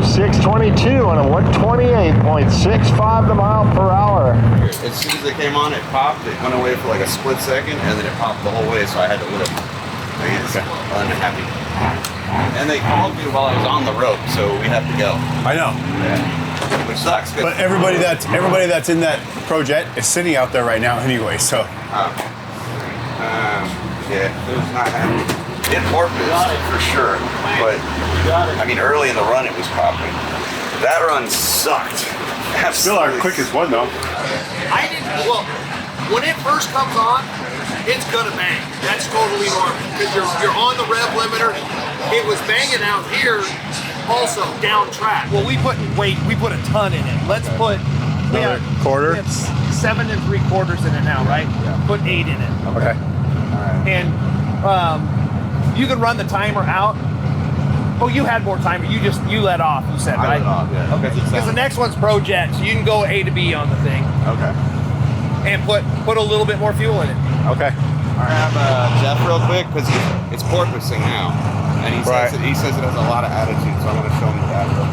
622 on a 128.65 the mile per hour. As soon as it came on, it popped. It went away for like a split second, and then it popped the whole way, so I had to lift. It's unhappy. And they called me while I was on the rope, so we have to go. I know. Yeah. Which sucks. But everybody that's in that Projet is sitting out there right now anyway, so. Yeah, it was not happening. It porpoised for sure, but I mean, early in the run it was popping. That run sucked. Still our quickest one though. I didn't. Well, when it first comes on, it's gonna bang. That's totally normal because you're on the rev limiter. It was banging out here, also down track. Well, we put a ton in it. Let's put quarter. We have 7 3/4 in it now, right? Yeah. Put 8 in it. Okay. And you can run the timer out. Oh, you had more timer. You let off. You said right. I let off, yeah. Okay. Because the next one's Projet, so you can go A to B on the thing. Okay. And put a little bit more fuel in it. Okay. Grab Jeff real quick because it's porpoising now, and he says it has a lot of attitude. So I'm going to show him that real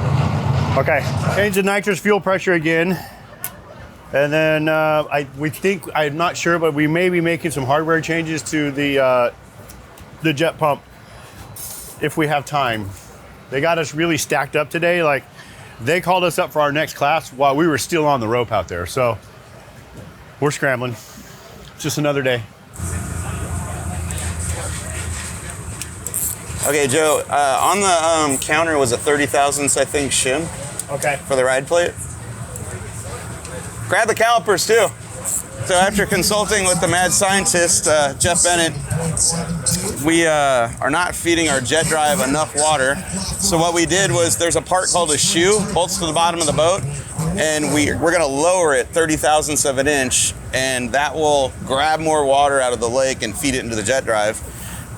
quick. Okay. Change the nitrous fuel pressure again. And then I'm not sure, but we may be making some hardware changes to the jet pump if we have time. They got us really stacked up today. Like they called us up for our next class while we were still on the rope out there. So we're scrambling. It's just another day. Okay, Joe, on the counter was a 30 thousandths, I think, shim. Okay. For the ride plate. Grab the calipers too. So after consulting with the mad scientist, Jeff Bennett, we are not feeding our jet drive enough water. So what we did was there's a part called a shoe, bolts to the bottom of the boat, and we're gonna lower it 30 thousandths of an inch, and that will grab more water out of the lake and feed it into the jet drive.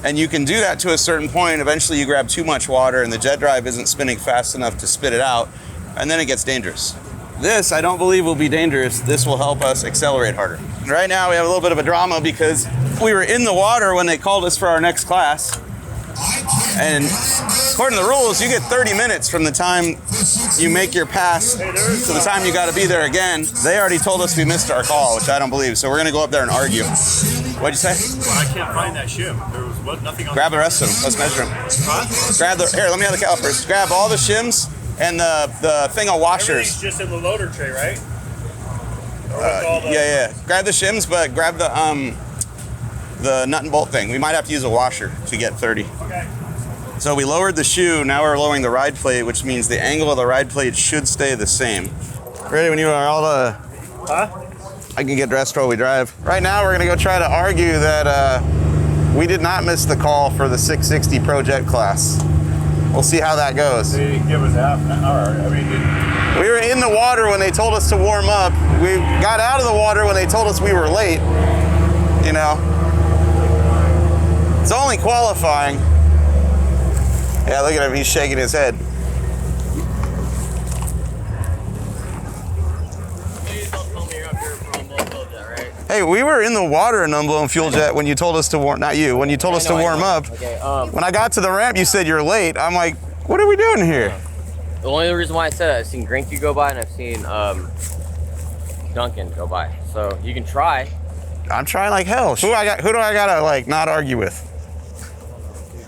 And you can do that to a certain point. Eventually you grab too much water and the jet drive isn't spinning fast enough to spit it out, and then it gets dangerous. This, I don't believe, will be dangerous. This will help us accelerate harder. Right now, we have a little bit of a drama because we were in the water when they called us for our next class. And according to the rules, you get 30 minutes from the time you make your pass to the time you got to be there again. They already told us we missed our call, which I don't believe. So we're going to go up there and argue. What'd you say? Well, I can't find that shim. There was nothing on. Grab the rest of them. Let's measure them. Grab here, let me have the calipers. Grab all the shims. And the thing of washers. Everything's just in the loader tray, right? Yeah. Grab the shims, but grab the nut and bolt thing. We might have to use a washer to get 30. Okay. So we lowered the shoe. Now we're lowering the ride plate, which means the angle of the ride plate should stay the same. Ready when you are all the. Huh? I can get dressed while we drive. Right now, we're gonna go try to argue that we did not miss the call for the 660 Projet class. We'll see how that goes. They didn't give us half an hour. I mean, we were in the water when they told us to warm up. We got out of the water when they told us we were late. You know, it's only qualifying. Yeah, look at him. He's shaking his head. Hey, we were in the water in unblown fuel jet when you told us to warm. Not you. When you told us to warm up. Okay. When I got to the ramp, you said you're late. I'm like, what are we doing here? The only reason why I said it, I've seen Grinky go by and I've seen Duncan go by. So you can try. I'm trying like hell. Who do I gotta like not argue with?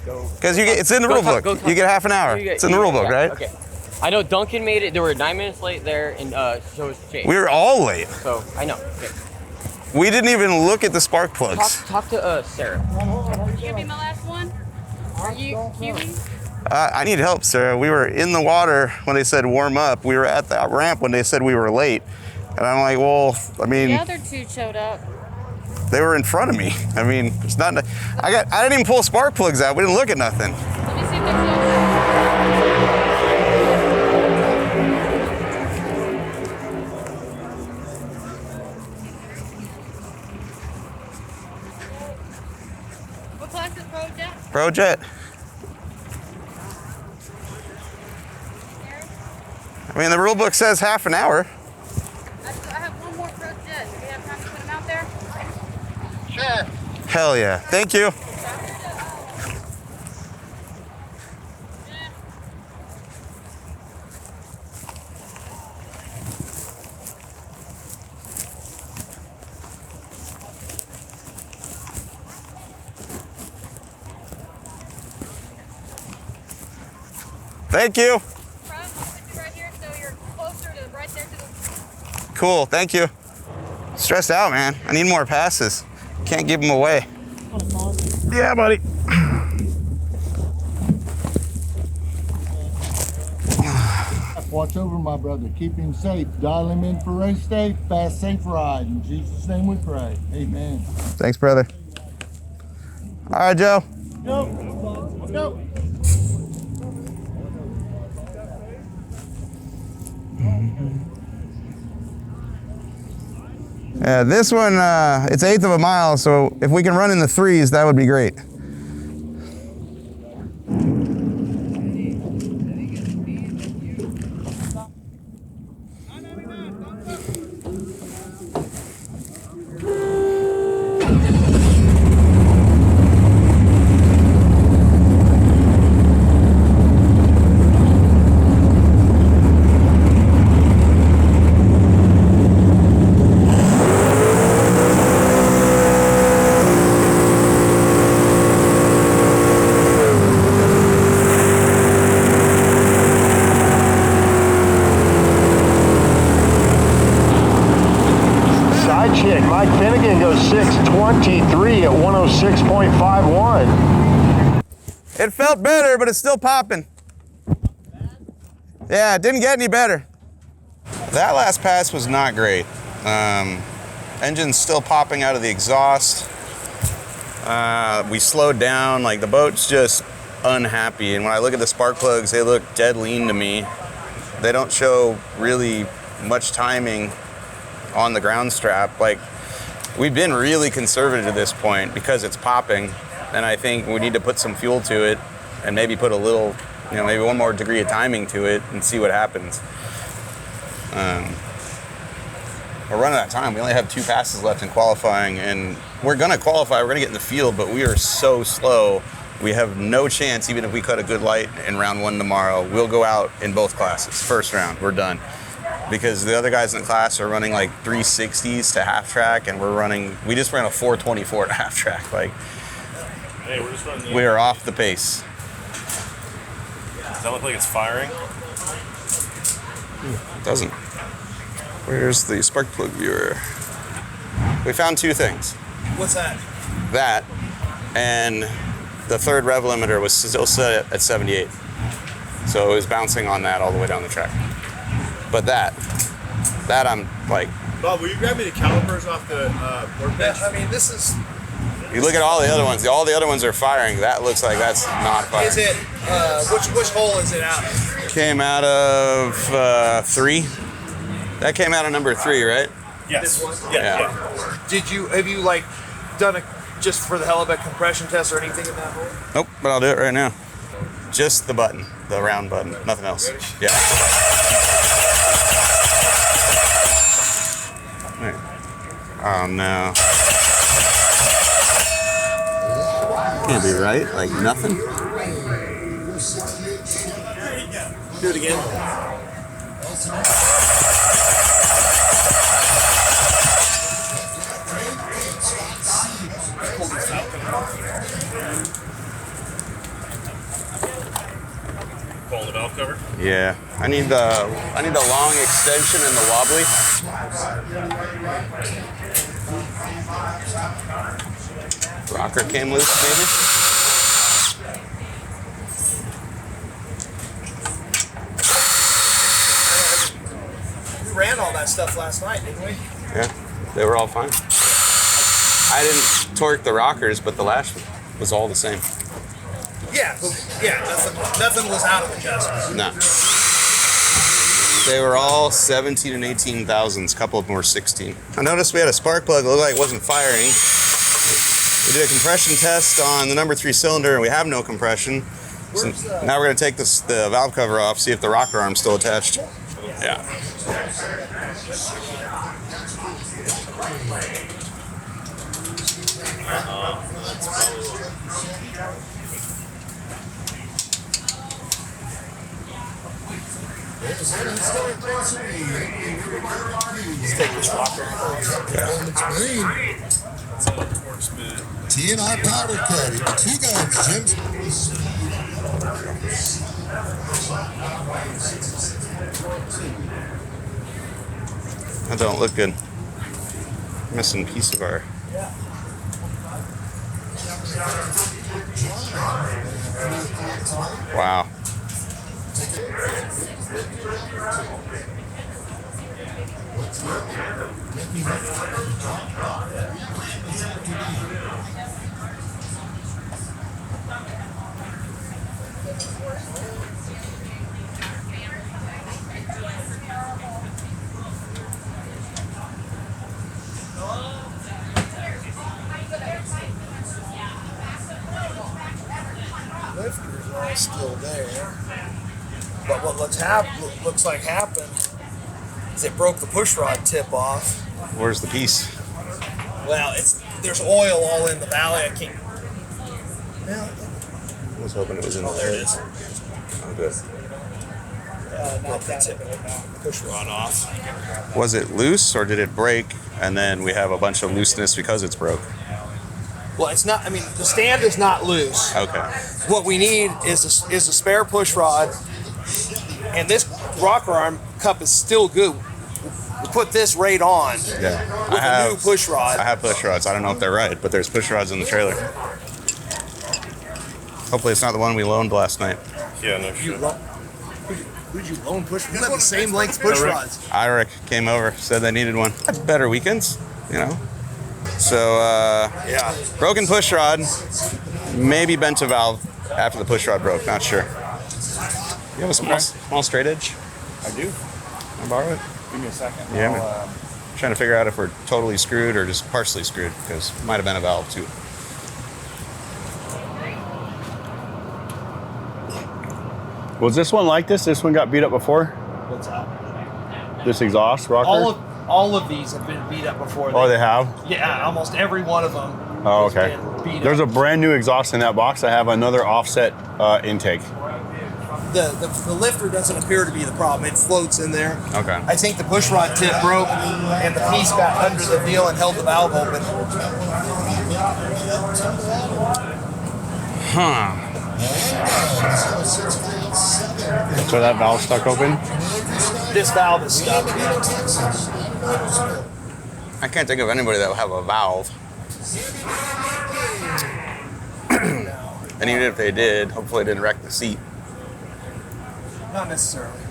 Because it's in the rule book. You get half an hour. It's in the rule book, right? Okay. I know Duncan made it. There were 9 minutes late there, and so was Chase. We were all late. So I know. Okay. We didn't even look at the spark plugs. Talk to Sarah. You gonna be my last one? Are you queuing? I need help, Sarah. We were in the water when they said warm up. We were at the ramp when they said we were late. And I'm like, well, I mean. The other two showed up. They were in front of me. I mean, it's not. I didn't even pull spark plugs out. We didn't look at nothing. Let me see if they're What class is Projet? Projet. I mean, the rule book says half an hour. I have one more Projet. Do we have time to put them out there? Sure. Hell yeah. Thank you. Thank you. Right here, so you're closer to right there to the. Cool, thank you. Stressed out, man. I need more passes. Can't give them away. Yeah, buddy. Watch over my brother. Keep him safe. Dial him in for race day. Fast, safe ride. In Jesus' name we pray. Amen. Thanks, brother. All right, Joe. Go. Let's go. Yeah, this one, it's 1/8 of a mile, so if we can run in the 3s, that would be great. Side chick, Mike Finnegan goes 6:23 at 106.51. It felt better, but it's still popping. Yeah, it didn't get any better. That last pass was not great. Engine's still popping out of the exhaust. We slowed down, like the boat's just unhappy. And when I look at the spark plugs, they look dead lean to me. They don't show really much timing on the ground strap. Like, we've been really conservative at this point because it's popping, and I think we need to put some fuel to it and maybe put a little, maybe one more degree of timing to it and see what happens. We're running out of time. We only have 2 passes left in qualifying, and we're gonna qualify, we're gonna get in the field, but we are so slow. We have no chance, even if we cut a good light in round 1 tomorrow. We'll go out in both classes. First round, we're done. Because the other guys in the class are running like 360s to half track, and we just ran a 424 to half track. Like, Hey, we're just running. we are off the pace. Does that look like it's firing? It doesn't. Where's the spark plug viewer? We found 2 things. What's that? That, and the 3rd rev limiter was still set at 78. So it was bouncing on that all the way down the track. But that I'm like... Bob, will you grab me the calipers off the workbench? I mean, this is... You look at all the other ones. All the other ones are firing. That looks like that's not firing. Is it, which hole is it out of? Came out of 3. That came out of number 3, right? Yes. This one? Yeah. Have you like done a, just for the hell of a compression test or anything in that hole? Nope, but I'll do it right now. Just the button, the round button, nothing else. Yeah. Oh no. Can't be right, like nothing. Do it again. Pulling the valve cover? Yeah. I need the long extension and the wobbly. Rocker came loose, maybe. We ran all that stuff last night, didn't we? Yeah, they were all fine. I didn't torque the rockers, but the lash was all the same. Yeah, nothing was out of adjustments. No. They were all 17 and 18 thousandths. A couple of them were 16. I noticed we had a spark plug that looked like it wasn't firing. We did a compression test on the number 3 cylinder, and we have no compression. So now we're going to take the valve cover off, see if the rocker arm's still attached. Yeah. Let's take this rocker. T&I powder caddy. 2 guns, Jim. That don't look good. Missing a piece of our. Wow. Lifters are still there, but what looks like happened is it broke the push rod tip off. Where's the piece? Well, there's oil all in the valley. I can't. Well, I was hoping it was in the there it is. Oh, good. Broke the tip of the push rod off. Was it loose or did it break and then we have a bunch of looseness because it's broke? Well, it's not. I mean, the stand is not loose. Okay. What we need is a spare push rod, and this rocker arm cup is still good. We put this right on. Yeah. With a new push rod. I have push rods. I don't know if they're right, but there's push rods in the trailer. Hopefully it's not the one we loaned last night. Yeah, no shit. Who'd you loan push? You have the same length push rods. Iric came over, said they needed one. Better weekends, you know. So, yeah. Broken push rod, maybe bent a valve after the push rod broke, not sure. You have a small straight edge? I do. Can I borrow it? Give me a second. Yeah, man. Trying to figure out if we're totally screwed or just partially screwed, because it might have been a valve too. Was this one like this? This one got beat up before? What's that? This exhaust rocker? All of these have been beat up before. Oh, they have? Yeah, almost every one of them. Oh, okay. There's a brand new exhaust in that box. I have another offset intake. The lifter doesn't appear to be the problem. It floats in there. Okay. I think the push rod tip broke and the piece got under the deal and held the valve open. Huh. So that valve stuck open? This valve is stuck. I can't think of anybody that will have a valve. And even if they did, hopefully it didn't wreck the seat. Not necessarily.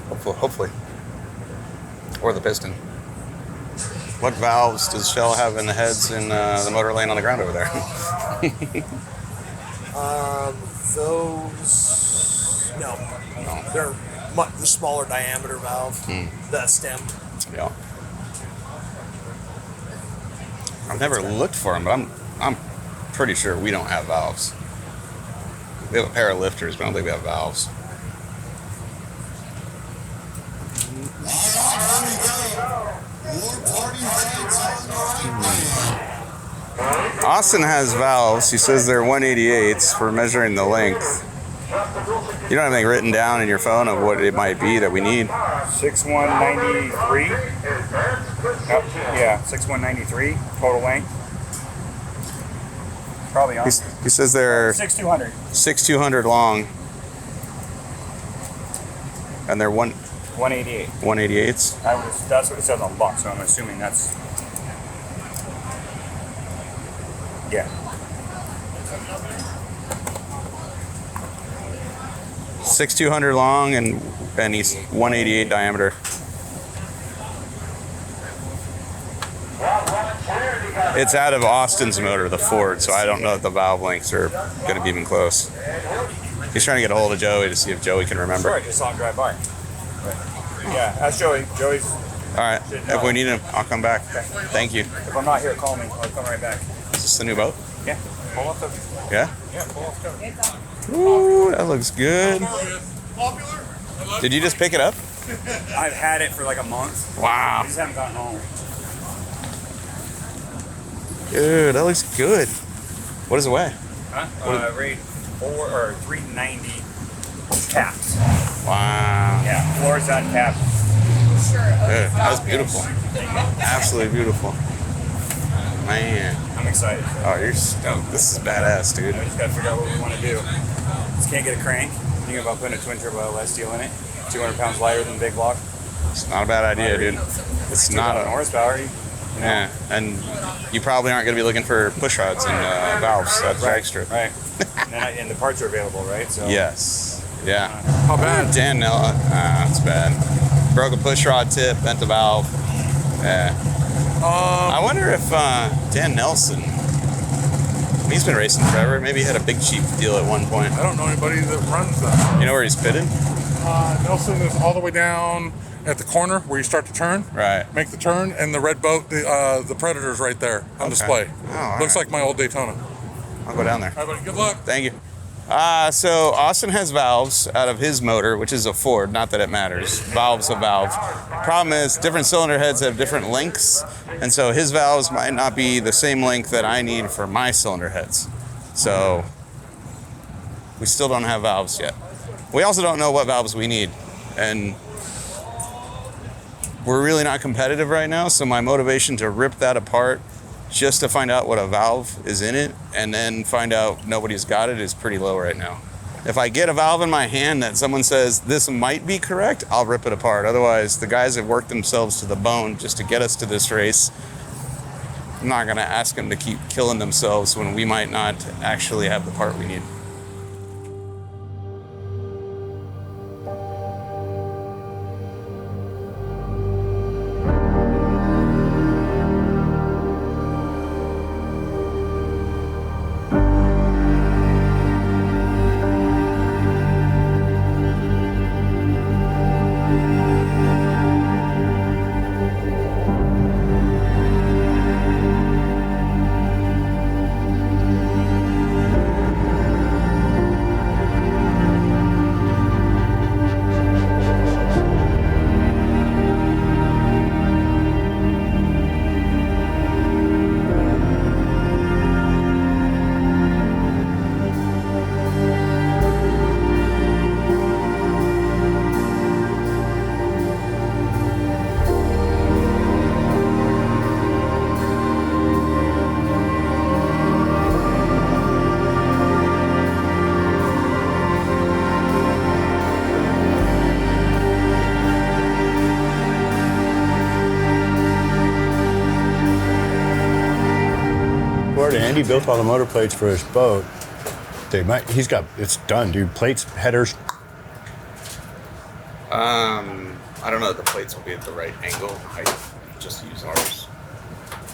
Hopefully. Or the piston. What valves does Shell have in the heads in the motor lane on the ground over there? Those... No. They're much the smaller diameter valve. The stem. Yeah. I've never looked for them, but I'm pretty sure we don't have valves. We have a pair of lifters, but I don't think we have valves. Austin has valves. He says they're 188s for measuring the length. You don't have anything written down in your phone of what it might be that we need? 6193. Yeah, 6193 total length. Probably on. He says they're 6200. 6200 long. And they're 188. 188s. That's what it says on the box, so I'm assuming that's. Yeah. 6200 long and he's 188 diameter. It's out of Austin's motor, the Ford, so I don't know if the valve lengths are going to be even close. He's trying to get a hold of Joey to see if Joey can remember. Sure, I just saw him drive by. But, yeah, ask Joey. Joey's. All right. If we need him, I'll come back. Okay. Thank you. If I'm not here, call me. I'll come right back. Is this the new boat? Yeah. Pull off the. Yeah? Yeah, pull off the. Ooh, that looks good. Did you just pick it up? I've had it for like a month. Wow. I just haven't gotten home. Dude, that looks good. What does it weigh? Huh? Rate 390 caps. Wow. Yeah, floors on cap. Dude, that's beautiful. Absolutely beautiful. Man. I'm excited. Oh, you're stoked. This is badass, dude. I just gotta figure out what we want to do. Just can't get a crank. thinking about putting a twin turbo LS steel in it. 200 pounds lighter than the big block. It's not a bad idea, dude. It's not a horsepower. Yeah, and you probably aren't going to be looking for push rods and valves. That's drag strip. Right. and the parts are available, right? So. Yes. Yeah. How bad? Dan Nell, that's bad. Broke a push rod tip, bent a valve. Yeah. I wonder if Dan Nelson, he's been racing forever. Maybe he had a Big Chief deal at one point. I don't know anybody that runs that. You know where he's pitted? Nelson is all the way down at the corner where you start to turn. Right. Make the turn, and the red boat, the Predator's right there on display. Oh, Looks like my old Daytona. I'll go down there. All right, buddy. Good luck. Thank you. So Austin has valves out of his motor, which is a Ford. Not that it matters. Valve's a valve. Problem is, different cylinder heads have different lengths, and so his valves might not be the same length that I need for my cylinder heads. So we still don't have valves yet. We also don't know what valves we need, and we're really not competitive right now, so my motivation to rip that apart just to find out what a valve is in it and then find out nobody's got it is pretty low right now. If I get a valve in my hand that someone says this might be correct, I'll rip it apart. Otherwise, the guys have worked themselves to the bone just to get us to this race. I'm not gonna ask them to keep killing themselves when we might not actually have the part we need. Andy built all the motor plates for his boat. It's done, dude. Plates, headers. I don't know that the plates will be at the right angle. I just use ours.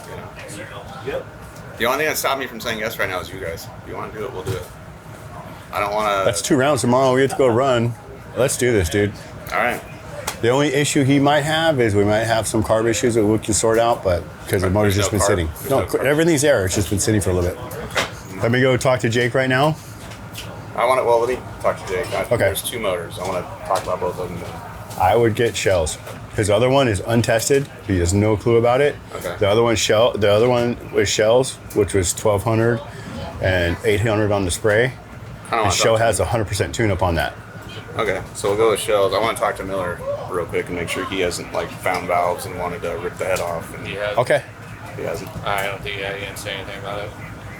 You know. Yep. The only thing that stopped me from saying yes right now is you guys. If you want to do it, we'll do it. I don't want to. That's 2 rounds tomorrow. We have to go run. Let's do this, dude. All right. The only issue he might have is we might have some carb issues that we can sort out, but because the motor's just been sitting. No, everything's there. It's just been sitting for a little bit. Okay. Let me go talk to Jake right now. Well, let me talk to Jake. Okay. There's 2 motors. I want to talk about both of them. I would get shells. His other one is untested. He has no clue about it. Okay. The other one was shells, which was 1,200 and 800 on the spray. And Shell has 100% tune-up on that. Okay, so we'll go with shells. I want to talk to Miller real quick and make sure he hasn't found valves and wanted to rip the head off. And he hasn't. Okay. He hasn't. I don't think he didn't say anything about it.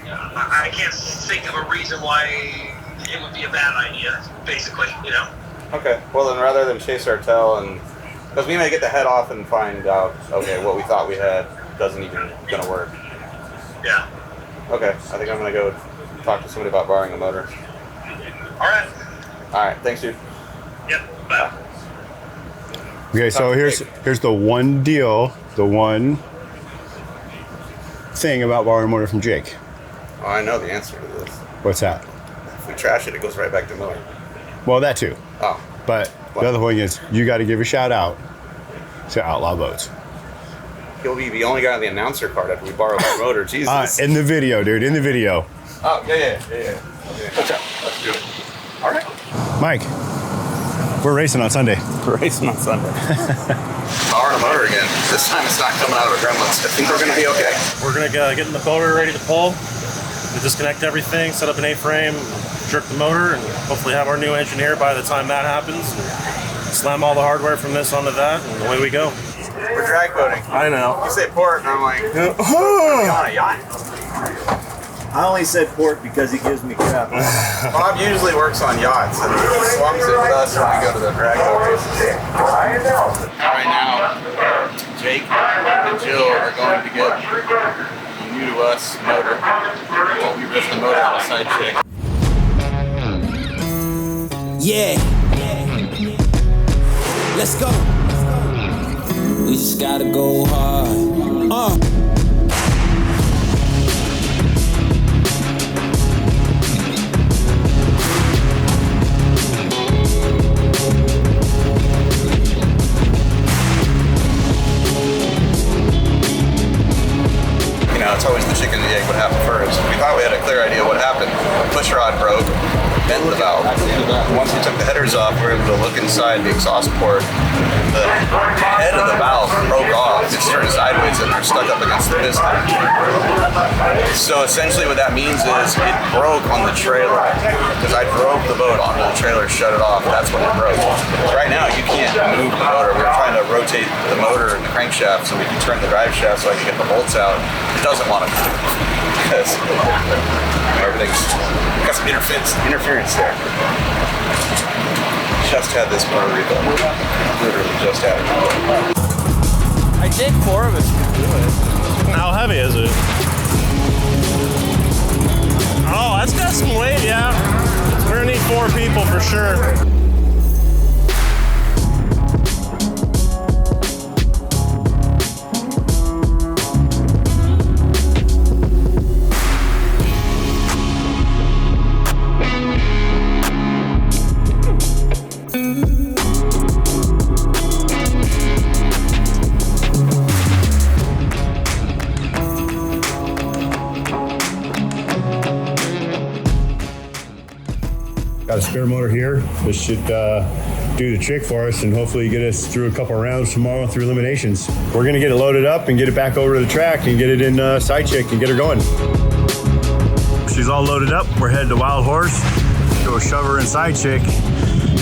I can't think of a reason why it would be a bad idea, basically, you know? Okay, well then rather than chase our tail and... Because we may get the head off and find out, okay, what we thought we had doesn't even going to work. Yeah. Okay, I think I'm going to go talk to somebody about borrowing a motor. All right. All right, thanks, dude. Yep, bye. Okay, so here's the one deal, the one thing about borrowing a motor from Jake. Oh, I know the answer to this. What's that? If we trash it, it goes right back to Miller. Well, that too. Oh. But the other thing is, you got to give a shout out to Outlaw Boats. He'll be the only guy on the announcer card after we borrow that motor. Jesus. In the video, dude. In the video. Oh, yeah. Watch out. Let's do it. All right. Mike, we're racing on Sunday. We're racing on Sunday. Borrowing a motor again. This time it's not coming out of a gremlins. I think we're going to be okay. We're going to get in the boater ready to pull. We'll disconnect everything, set up an A-frame, jerk the motor, and hopefully have our new engine here by the time that happens. Slam all the hardware from this onto that, and away we go. We're drag boating. I know. You say port, and I'm like, on a yacht. I only said port because he gives me crap. Bob usually works on yachts and he slumps it with us when we go to the dragboat races. Right now, Jake and Jill are going to get a new to us motor. Well, we ripped the motor out of side chick. Yeah. Let's go. We just gotta go hard. You know, it's always the chicken and the egg what happened first. We thought we had a clear idea what happened. Push rod broke, bent the valve. Once we took the headers off, we were able to look inside the exhaust port. The head of the valve broke off. It's turned sideways and we're stuck up against the piston. So essentially what that means is it broke on the trailer. Because I drove the boat onto the trailer, shut it off, that's when it broke. Right now you can't move the motor. We're trying to rotate the motor and the crankshaft so we can turn the drive shaft so I can get the bolts out. It doesn't want to move because everything's got some interference there. Just had this motor rebuilt. Literally just had it. I did 4 of us do it. How heavy is it? Oh, that's got some weight, yeah. We're gonna need 4 people for sure. Got a spare motor here. This should do the trick for us and hopefully get us through a couple rounds tomorrow through eliminations. We're gonna get it loaded up and get it back over to the track and get it in side chick and get her going. She's all loaded up. We're headed to Wildhorse. Go shove her in side chick.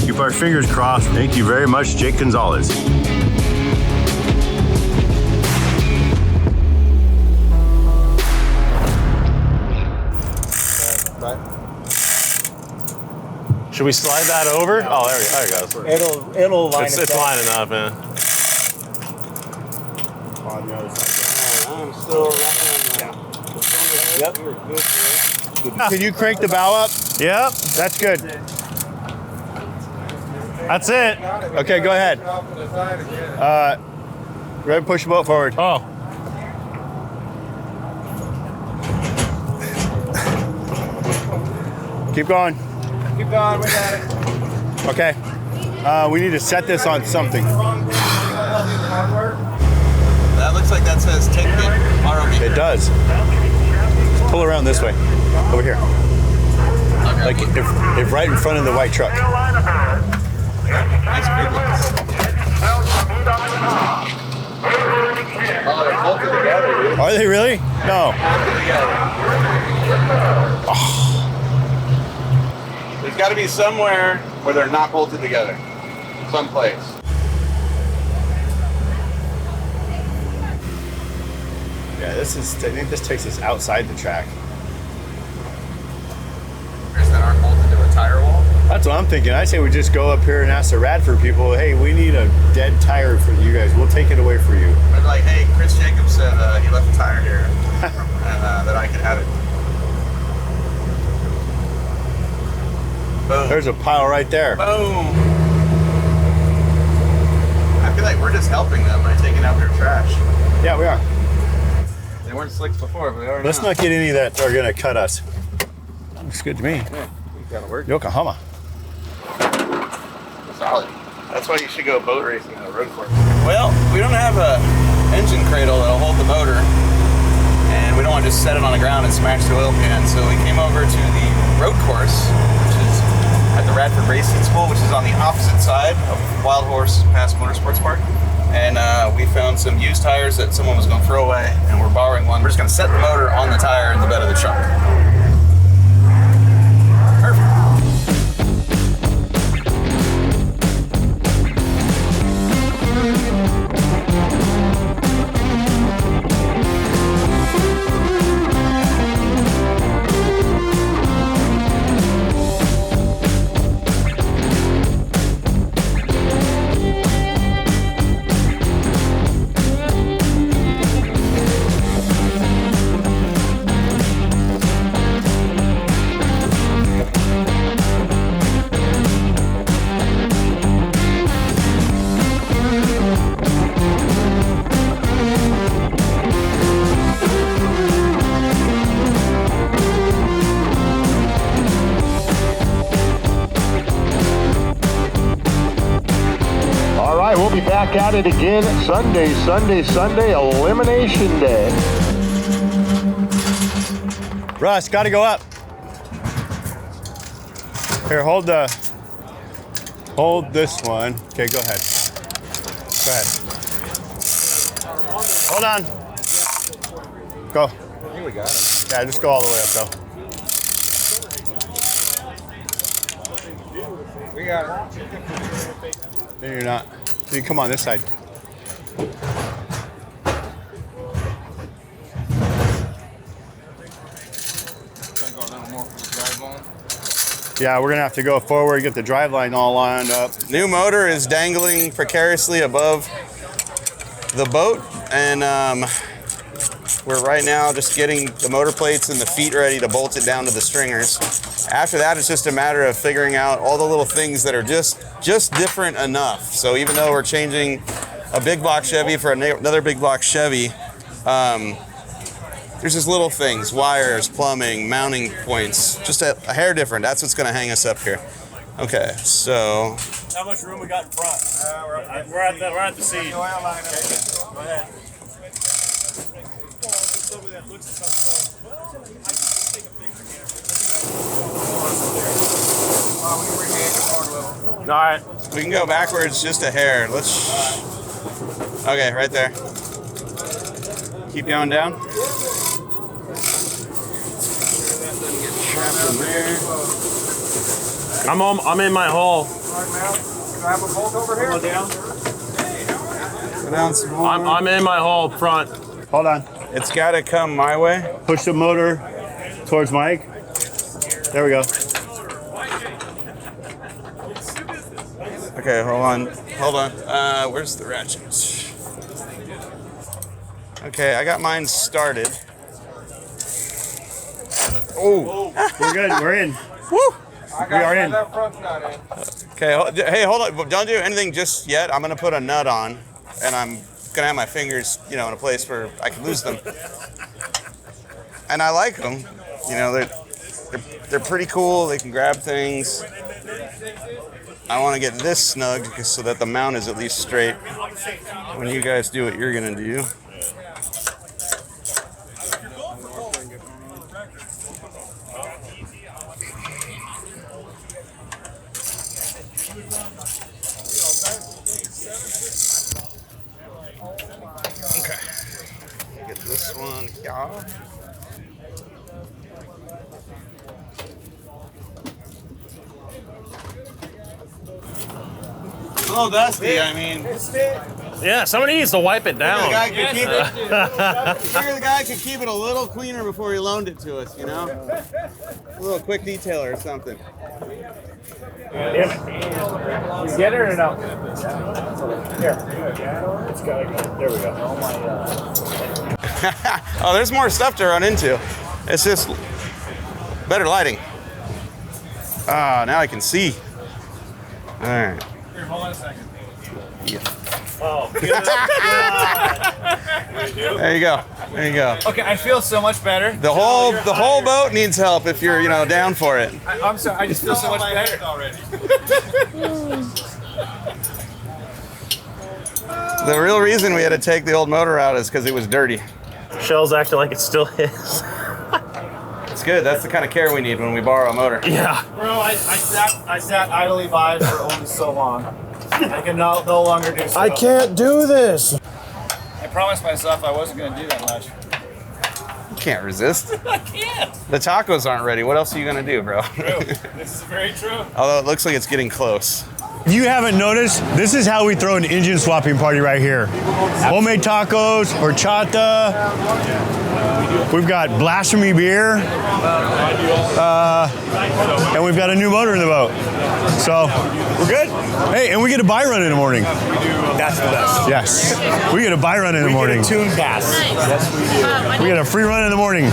Keep our fingers crossed. Thank you very much, Jake Gonzalez. Should we slide that over? No. Oh, there it goes. It'll line it's lining up, man. On the other side. I'm still wrapping on the Yep. Can you crank the bow up? Yep. That's good. That's it. Okay, go ahead. Go ahead and push the boat forward. Oh. Keep going. Keep going, we got it. Okay. We need to set this on something. That looks like that says take it ROV. It does. Pull around this way. Over here. Okay. Like if right in front of the white truck. Nice big ones. Oh, they're bolted together, dude. Are they really? No. Oh. There's got to be somewhere where they're not bolted together. Someplace. Yeah, I think this takes us outside the track. There's that aren't bolted to a tire wall? That's what I'm thinking. I say we just go up here and ask the Radford people, hey, we need a dead tire for you guys. We'll take it away for you. They're like, hey, Chris Jacobs said he left a tire here and that I can have it. Boom. There's a pile right there. Boom. I feel like we're just helping them by taking out their trash. Yeah, we are. They weren't slicks before, but they are Let's now. not get any that are going to cut us. Looks good to me. Yeah, gotta work. Yokohama. Solid. That's why you should go boat racing on a road course. Well, we don't have a engine cradle that'll hold the motor, and we don't want to just set it on the ground and smash the oil pan. So we came over to the road course, which is at the Radford Racing School, which is on the opposite side of Wildhorse Pass Motorsports Park. And we found some used tires that someone was going to throw away, and we're borrowing one. We're just going to set the motor on the tire in the bed of the truck. at it again Sunday, Elimination Day. Russ, gotta go up. Here, hold this one. Okay, go ahead. Go ahead. Hold on. Go. I think we got it. Yeah, just go all the way up, though. We got it. No, you're not. You come on this side. Yeah, we're gonna have to go forward, get the drive line all lined up. New motor is dangling precariously above the boat, and we're right now just getting the motor plates and the feet ready to bolt it down to the stringers. After that, it's just a matter of figuring out all the little things that are just different enough. So even though we're changing a big block Chevy for another big block Chevy, there's just little things, wires, plumbing, mounting points, just a hair different. That's what's gonna hang us up here. Okay, so. How much room we got in front? We're at the seat. Go ahead. All right, we can go backwards just a hair. Okay, right there. Keep going down. I'm in my hole. Can I have a bolt over here? Go down some more. I'm in my hole front. Hold on. It's got to come my way. Push the motor towards Mike. There we go. Okay, hold on. Where's the ratchets? Okay, I got mine started. Oh, we're good. We're in. Woo! We are in. Okay, hey, hold on. Don't do anything just yet. I'm gonna put a nut on, and I'm gonna have my fingers, in a place where I can lose them. And I like them. They're pretty cool. They can grab things. I want to get this snug so that the mount is at least straight when you guys do what you're gonna do. Okay. Get this one here. A little dusty, I mean. Yeah, somebody needs to wipe it down. The guy could keep it a little cleaner before he loaned it to us, A little quick detailer or something. You get it or no? Here. It's gotta go. There we go. Oh my God. Oh, there's more stuff to run into. It's just better lighting. Ah, now I can see. All right. Here, hold on a second. Yeah. Oh, There you go. There you go. Okay, I feel so much better. The whole boat needs help if you're down for it. I'm sorry. I just feel so much better already. The real reason we had to take the old motor out is because it was dirty. Shell's acting like it's still his. It's good. That's the kind of care we need when we borrow a motor. Yeah. Bro, I sat idly by for only so long. I can no longer do so. I can't do this. I promised myself I wasn't going to do that much. You can't resist. I can't. The tacos aren't ready. What else are you going to do, bro? True. This is very true. Although it looks like it's getting close. If you haven't noticed, this is how we throw an engine swapping party right here. Homemade tacos, horchata. We've got blasphemy beer. And we've got a new motor in the boat. So, we're good. Hey, and we get a buy run in the morning. That's the best. Yes. We get a buy run in the morning. We get a tune pass. Yes, we do. We get a free run in the morning.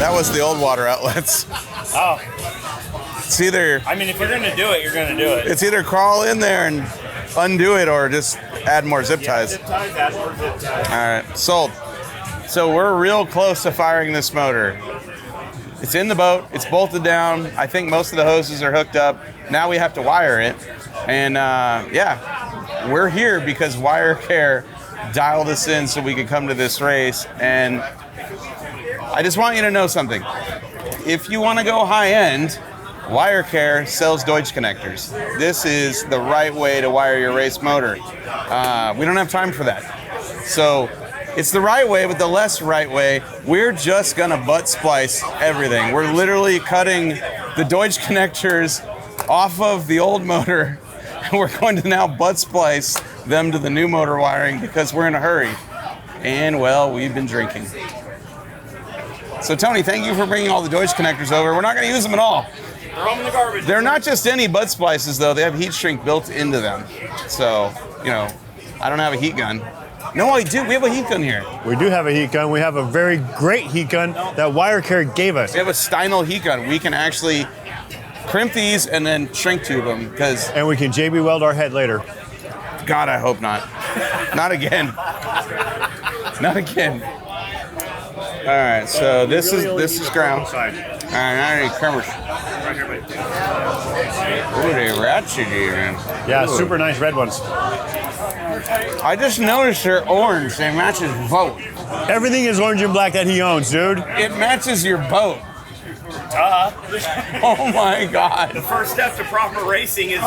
That was the old water outlets. Oh. It's either... I mean, if you're going to do it, you're going to do it. It's either crawl in there and undo it or just add more zip ties. Zip ties, add more zip ties. All right, sold. So we're real close to firing this motor. It's in the boat. It's bolted down. I think most of the hoses are hooked up. Now we have to wire it. And yeah, we're here because Wire Care dialed us in so we could come to this race. And I just want you to know something. If you want to go high end, Wire Care sells Deutsch connectors. This is the right way to wire your race motor. We don't have time for that. So it's the right way, but the less right way, we're just gonna butt splice everything. We're literally cutting the Deutsch connectors off of the old motor, and we're going to now butt splice them to the new motor wiring because we're in a hurry. And well, we've been drinking. So Tony, thank you for bringing all the Deutsch connectors over. We're not gonna use them at all. Throw them in the garbage. They're not just any butt splices though, they have heat shrink built into them. So, you know, I don't have a heat gun. No, I do. We have a heat gun here. We do have a heat gun. We have a very great heat gun that Wire Care gave us. We have a Steinel heat gun. We can actually crimp these and then shrink tube them because. And we can JB weld our head later. God, I hope not. Not again. Not again. All right, so this is ground. All right, now I need crimpers. Ooh, they ratchet even. Yeah, Ooh. super nice red ones. I just noticed they're orange. They match his boat. Everything is orange and black that he owns, dude. It matches your boat. Oh my God. The first step to proper racing is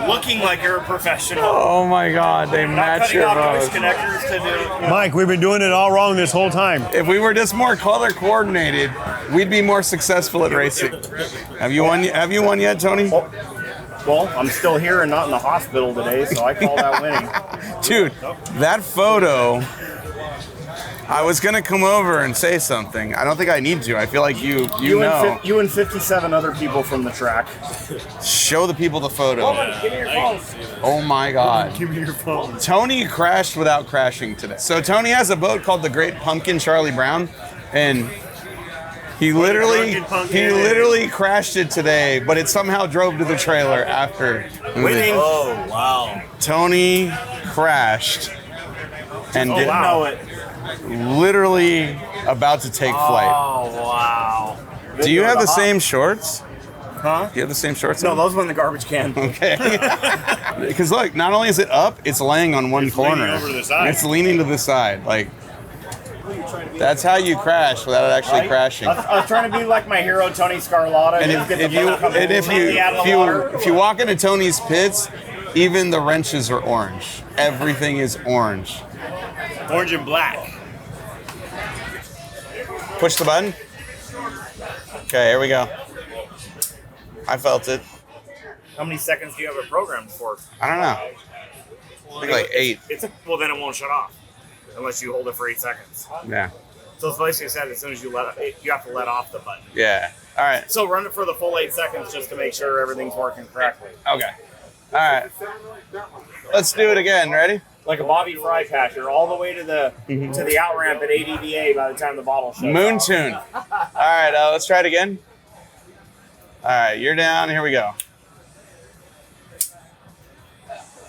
looking like you're a professional. Oh my God, they match your boat. Connectors to do. Mike, we've been doing it all wrong this whole time. If we were just more color coordinated, we'd be more successful at racing. Have you won yet, Tony? Well, I'm still here and not in the hospital today, so I call that winning. Dude, that photo, I was going to come over and say something. I don't think I need to. I feel like you know. You and 57 other people from the track. Show the people the photo. Give me your phones. Oh my God. Give me your phone. Tony crashed without crashing today. So Tony has a boat called the Great Pumpkin Charlie Brown, and he literally crashed it today, but it somehow drove to the trailer after winning. Oh wow! Tony crashed and didn't know it. Literally about to take flight. Oh wow! Do you have the same shorts? Huh? Do you have the same shorts? No, on? those were in the garbage can. Okay. Because look, not only is it up, it's laying on one corner. Leaning over to the side. It's leaning to the side, like. That's how you crash without actually crashing. I was trying to be like my hero Tony Scarlotta. And if you walk into Tony's pits, even the wrenches are orange. Everything is orange. Orange and black. Push the button. Okay, here we go. I felt it. How many seconds do you have it programmed for? I don't know. I think like 8. Well, then it won't shut off unless you hold it for 8 seconds. Yeah. So it's basically said as soon as you you have to let off the button. Yeah. All right. So run it for the full 8 seconds just to make sure everything's working correctly. Okay. All right. Let's do it again. Ready? Like a Bobby Fry patcher, all the way to the out ramp at ADVA by the time the bottle shuts Moon off. tune. All right. Let's try it again. All right. You're down. Here we go.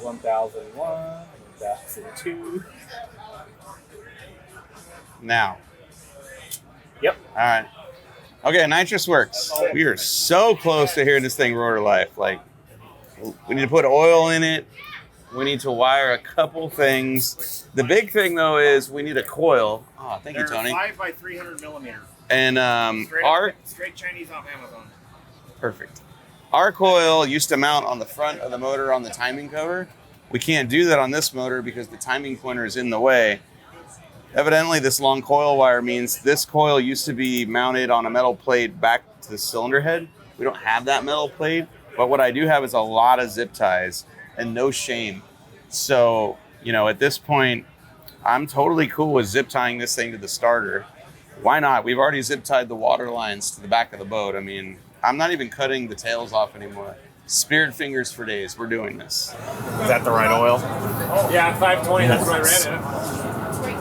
1001, 1002. Now. Yep. All right. Okay, nitrous works. We are so close to hearing this thing roar to life. Like, we need to put oil in it. We need to wire a couple things. The big thing, though, is we need a coil. Oh, thank you, Tony. 5 by 300 millimeter. And straight Chinese off Amazon. Perfect. Our coil used to mount on the front of the motor on the timing cover. We can't do that on this motor because the timing pointer is in the way. Evidently, this long coil wire means this coil used to be mounted on a metal plate back to the cylinder head. We don't have that metal plate, but what I do have is a lot of zip ties and no shame. So, you know, at this point, I'm totally cool with zip tying this thing to the starter. Why not? We've already zip tied the water lines to the back of the boat. I mean, I'm not even cutting the tails off anymore. Spirit fingers for days. We're doing this. Is that the right oil? Yeah, 520. That's what I ran it.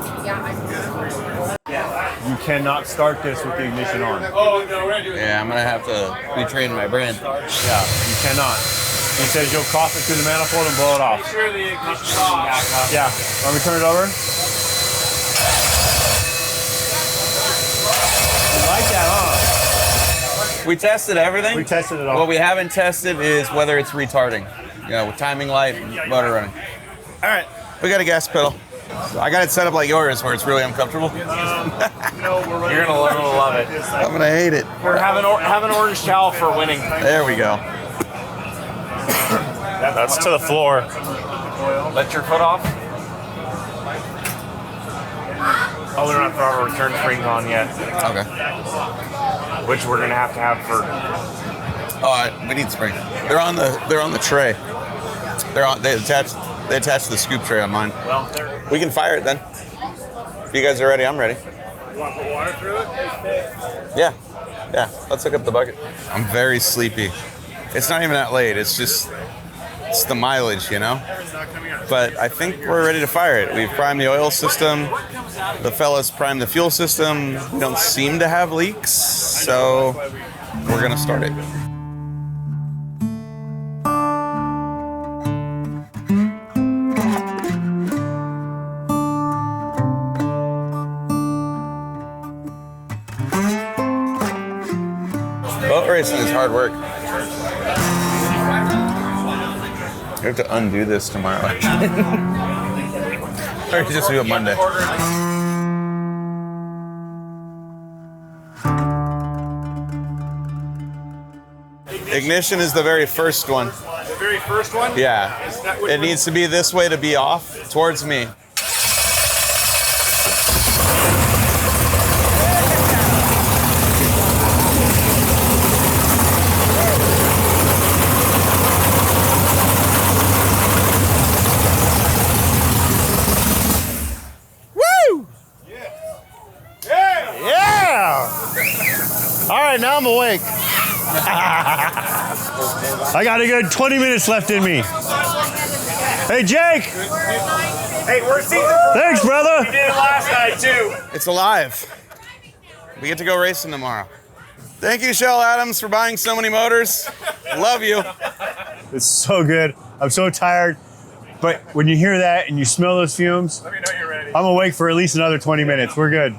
You cannot start this with the ignition on. Yeah, I'm gonna have to retrain my brain. Yeah, you cannot. He says you'll cough it through the manifold and blow it off. Sure, the ignition's back up. Yeah, want me to turn it over? You like that, huh? We tested everything. We tested it all. What we haven't tested is whether it's retarding. You know, with timing light and motor running. All right, we got a gas pedal. I got it set up like yours, where it's really uncomfortable. You're gonna love it. I'm gonna hate it. We're having orange towel for winning. There we go. That's to the floor. Let your foot off. Oh, we don't have to have our return springs on yet. Okay. Which we're gonna have for. Oh, we need springs. They're on the tray. They attach to the scoop tray on mine. Well, we can fire it then. If you guys are ready, I'm ready. You want to put water through it? Yeah. Let's hook up the bucket. I'm very sleepy. It's not even that late. It's the mileage, you know? But I think we're ready to fire it. We've primed the oil system. The fellas primed the fuel system. We don't seem to have leaks, so we're gonna start it. Boat racing is hard work. We have to undo this tomorrow. Or just do it Monday. Ignition is the very first one. The very first one? Yeah. It needs to be this way to be off, towards me. All right, now I'm awake. I got a good 20 minutes left in me. Hey, Jake. Hey, we're season. Thanks, brother. We did it last night, too. It's alive. We get to go racing tomorrow. Thank you, Shell Adams, for buying so many motors. Love you. It's so good. I'm so tired. But when you hear that and you smell those fumes, Let me know you're ready. I'm awake for at least another 20 minutes. We're good.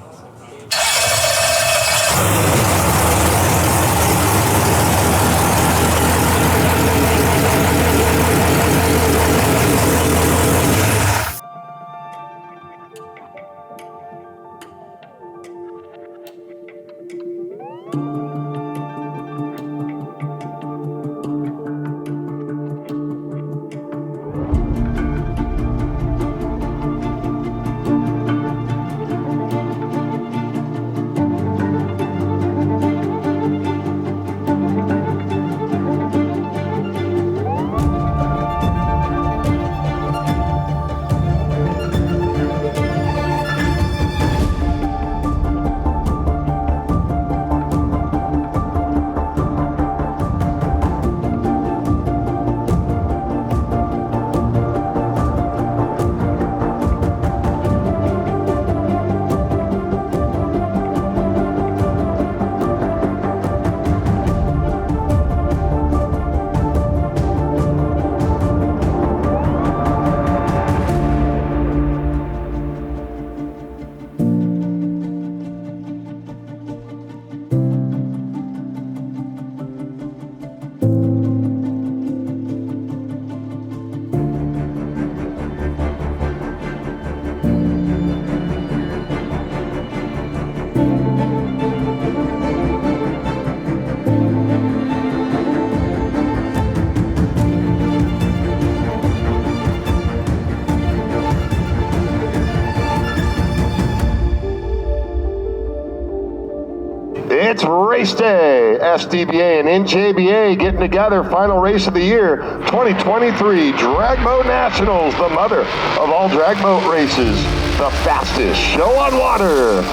It's race day. SDBA and NJBA getting together. Final race of the year, 2023 Dragboat Nationals, the mother of all dragboat races, the fastest show on water.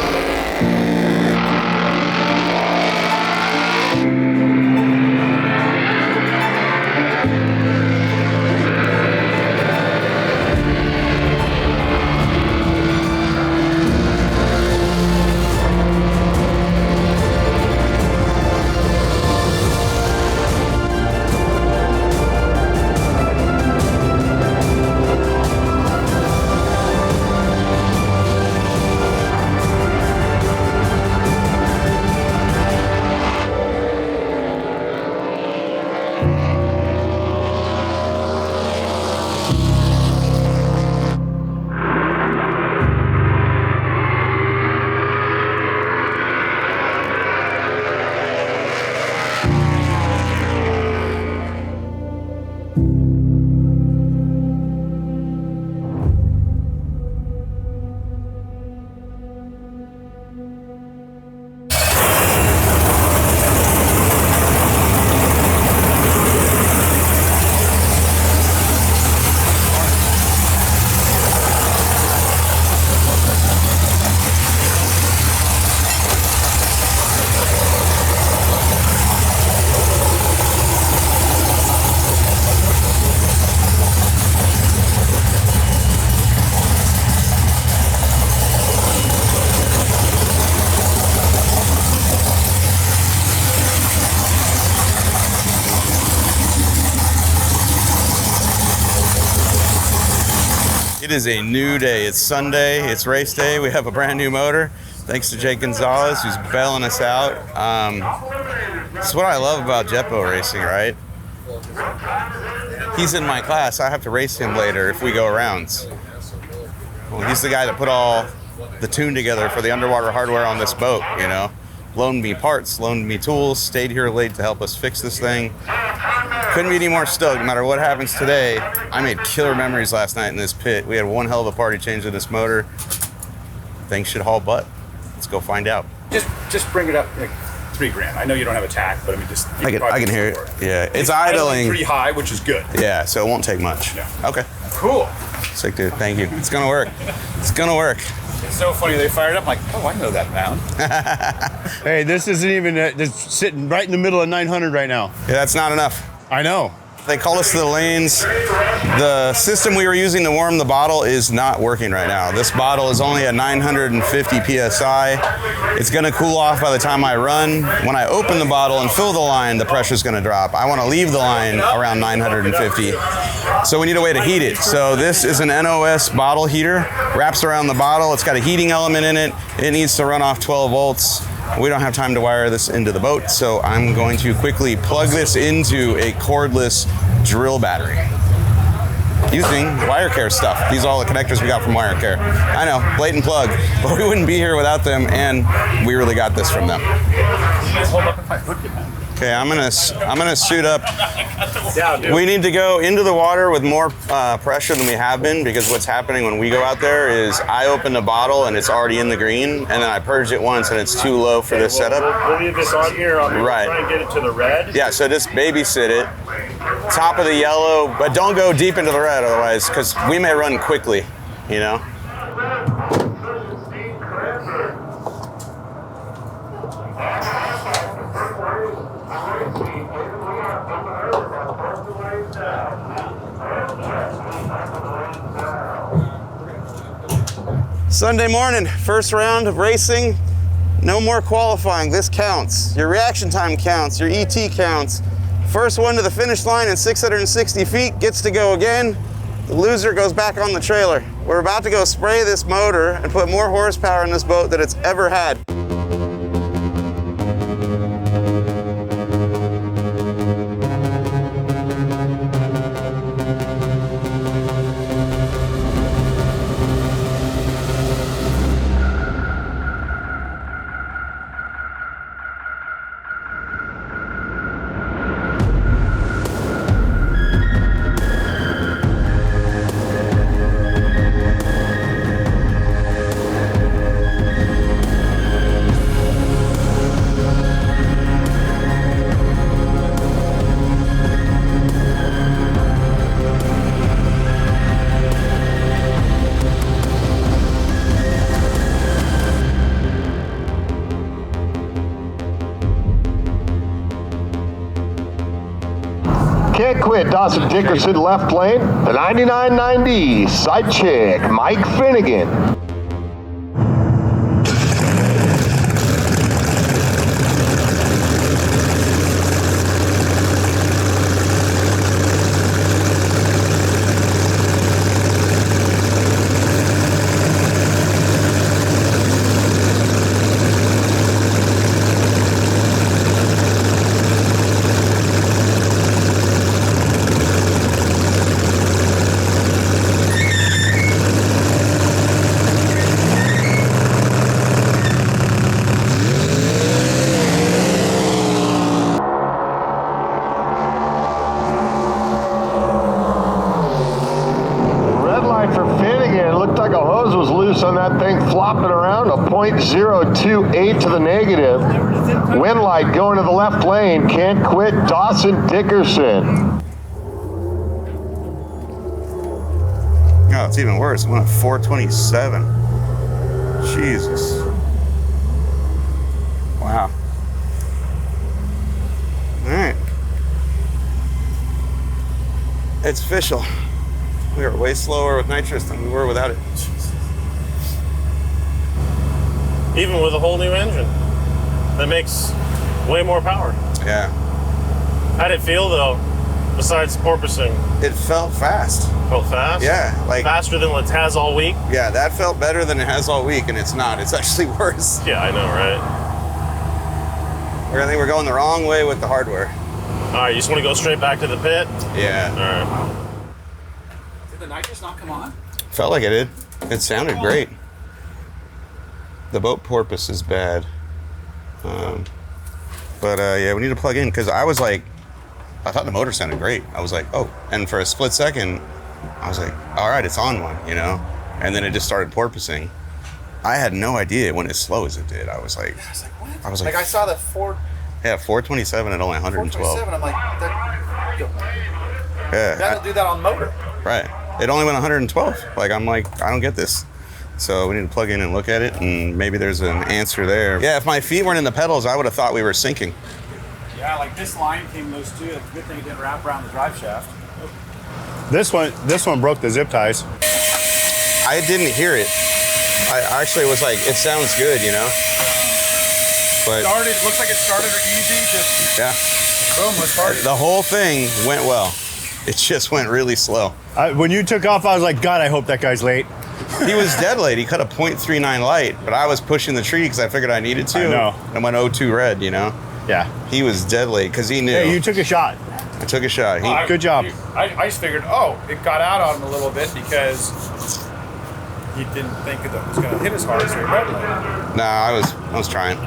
It is a new day. It's Sunday. It's race day. We have a brand new motor. Thanks to Jake Gonzalez, who's bailing us out. It's what I love about Jetboat racing, right? He's in my class. I have to race him later if we go rounds. Well, he's the guy that put all the tune together for the underwater hardware on this boat, you know? Loaned me parts, loaned me tools, stayed here late to help us fix this thing. Couldn't be any more stoked. No matter what happens today, I made killer memories last night in this pit. We had one hell of a party changing this motor. Things should haul butt. Let's go find out. Just bring it up like $3,000. I know you don't have a tack, but I mean, just I can hear it. Yeah, it's idling pretty high, which is good. Yeah, so it won't take much. Yeah. Okay. Cool. Sick, dude. Thank you. It's gonna work. It's gonna work. It's so funny they fired up. Like, oh, I know that pound. Hey, this isn't even. It's sitting right in the middle of 900 right now. Yeah, that's not enough. I know. They called us to the lanes. The system we were using to warm the bottle is not working right now. This bottle is only at 950 PSI. It's gonna cool off by the time I run. When I open the bottle and fill the line, the pressure's gonna drop. I wanna leave the line around 950. So we need a way to heat it. So this is an NOS bottle heater. Wraps around the bottle. It's got a heating element in it. It needs to run off 12 volts. We don't have time to wire this into the boat, so I'm going to quickly plug this into a cordless drill battery using WireCare stuff. These are all the connectors we got from WireCare. I know, blatant plug, but we wouldn't be here without them, and we really got this from them. Okay, I'm gonna suit up. We need to go into the water with more pressure than we have been, because what's happening when we go out there is I open the bottle and it's already in the green, and then I purge it once and it's too low for this setup. We'll leave this on here. I'm right. Try and get it to the red. Yeah, so just babysit it. Top of the yellow, but don't go deep into the red otherwise, because we may run quickly, you know? Sunday morning, first round of racing. No more qualifying. This counts. Your reaction time counts. Your ET counts. First one to the finish line in 660 feet gets to go again. The loser goes back on the trailer. We're about to go spray this motor and put more horsepower in this boat than it's ever had. Can't quit. Dawson Dickerson left lane. The 9990 side chick, Mike Finnegan. On that thing flopping around, a .028 to the negative. Wind light going to the left lane. Can't quit. Dawson Dickerson. Oh, it's even worse. It went at 427. Jesus. Wow. All right. It's official. We are way slower with nitrous than we were without it. Even with a whole new engine that makes way more power. Yeah. How'd it feel though? besides porpoising? It felt fast. Felt fast? Yeah, like faster than it has all week? Yeah, that felt better than it has all week, and it's not. It's actually worse. Yeah, I know, right? I think we're going the wrong way with the hardware. All right, you just want to go straight back to the pit? Yeah. All right. Did the nitrous not come on? Felt like it did. It sounded great. The boat porpoise is bad. Yeah, we need to plug in because I was like, I thought the motor sounded great. I was like, oh, and for a split second, I was like, all right, it's on one, you know? And then it just started porpoising. I had no idea it went as slow as it did. I was like, what? I was like, I saw the 427 at only 112. 427. I'm like, Yeah. that'll do that on motor. Right. It only went 112. Like, I'm like, I don't get this. So we need to plug in and look at it, and maybe there's an answer there. Yeah, if my feet weren't in the pedals, I would have thought we were sinking. Yeah, like this line came those two. It's a good thing it didn't wrap around the drive shaft. This one broke the zip ties. I didn't hear it. I actually was like, it sounds good, you know? But Looks like it started easy, just yeah. boom, it started. The whole thing went well. It just went really slow. When you took off, I was like, God, I hope that guy's late. He was dead late. He cut a .39 light, but I was pushing the tree because I figured I needed to. I know. And went 02 red, you know? Yeah. He was dead late because he knew. Hey, you took a shot. I took a shot. Good job. I just figured, it got out on him a little bit because he didn't think that it was going to hit as hard as the red light. No, I was trying.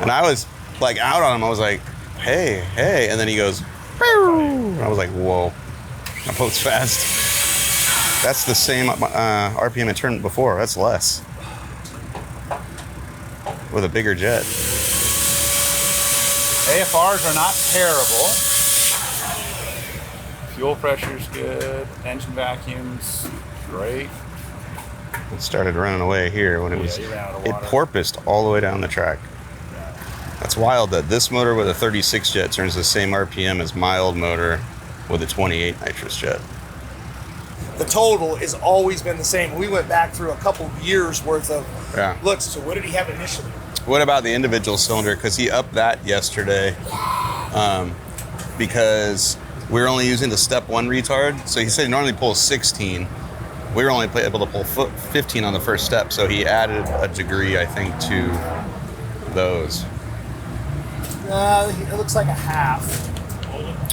And I was like out on him. I was like, hey, and then he goes, and I was like, whoa, that boat's fast. That's the same RPM it turned before. That's less. With a bigger jet. AFRs are not terrible. Fuel pressure's good. Engine vacuum's great. It started running away here when it porpoised all the way down the track. That's wild that this motor with a 36 jet turns the same RPM as my old motor with a 28 nitrous jet. The total has always been the same. We went back through a couple of years worth of looks. So what did he have initially? What about the individual cylinder? Because he upped that yesterday because we were only using the step 1 retard. So he said he normally pulls 16. We were only able to pull 15 on the first step. So he added a degree, I think, to those. It looks like a half.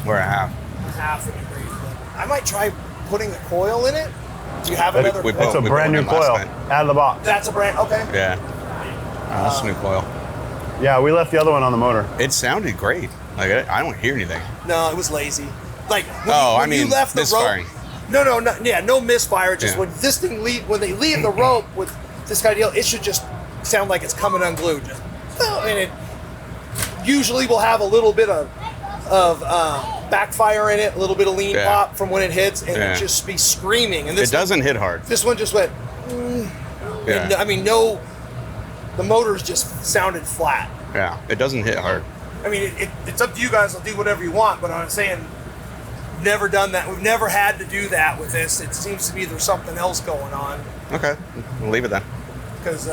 We're a half. Half a degree. I might try putting a coil in it. Do you have another coil? It's a brand new coil out of the box. That's a brand, okay. Yeah. That's a new coil. Yeah, we left the other one on the motor. It sounded great. Like, I don't hear anything. No, it was lazy. Like, when you left the misfiring. rope. No misfire. Just when this thing when they leave the rope with this kind of deal, it should just sound like it's coming unglued. And it usually will have a little bit of backfire in it, a little bit of lean pop from when it hits, and it just be screaming. And this it doesn't hit hard. This one just went. And, the motors just sounded flat. Yeah, it doesn't hit hard. I mean, it's up to you guys to do whatever you want, but I'm saying, never done that. We've never had to do that with this. It seems to be there's something else going on. Okay, we'll leave it then. Because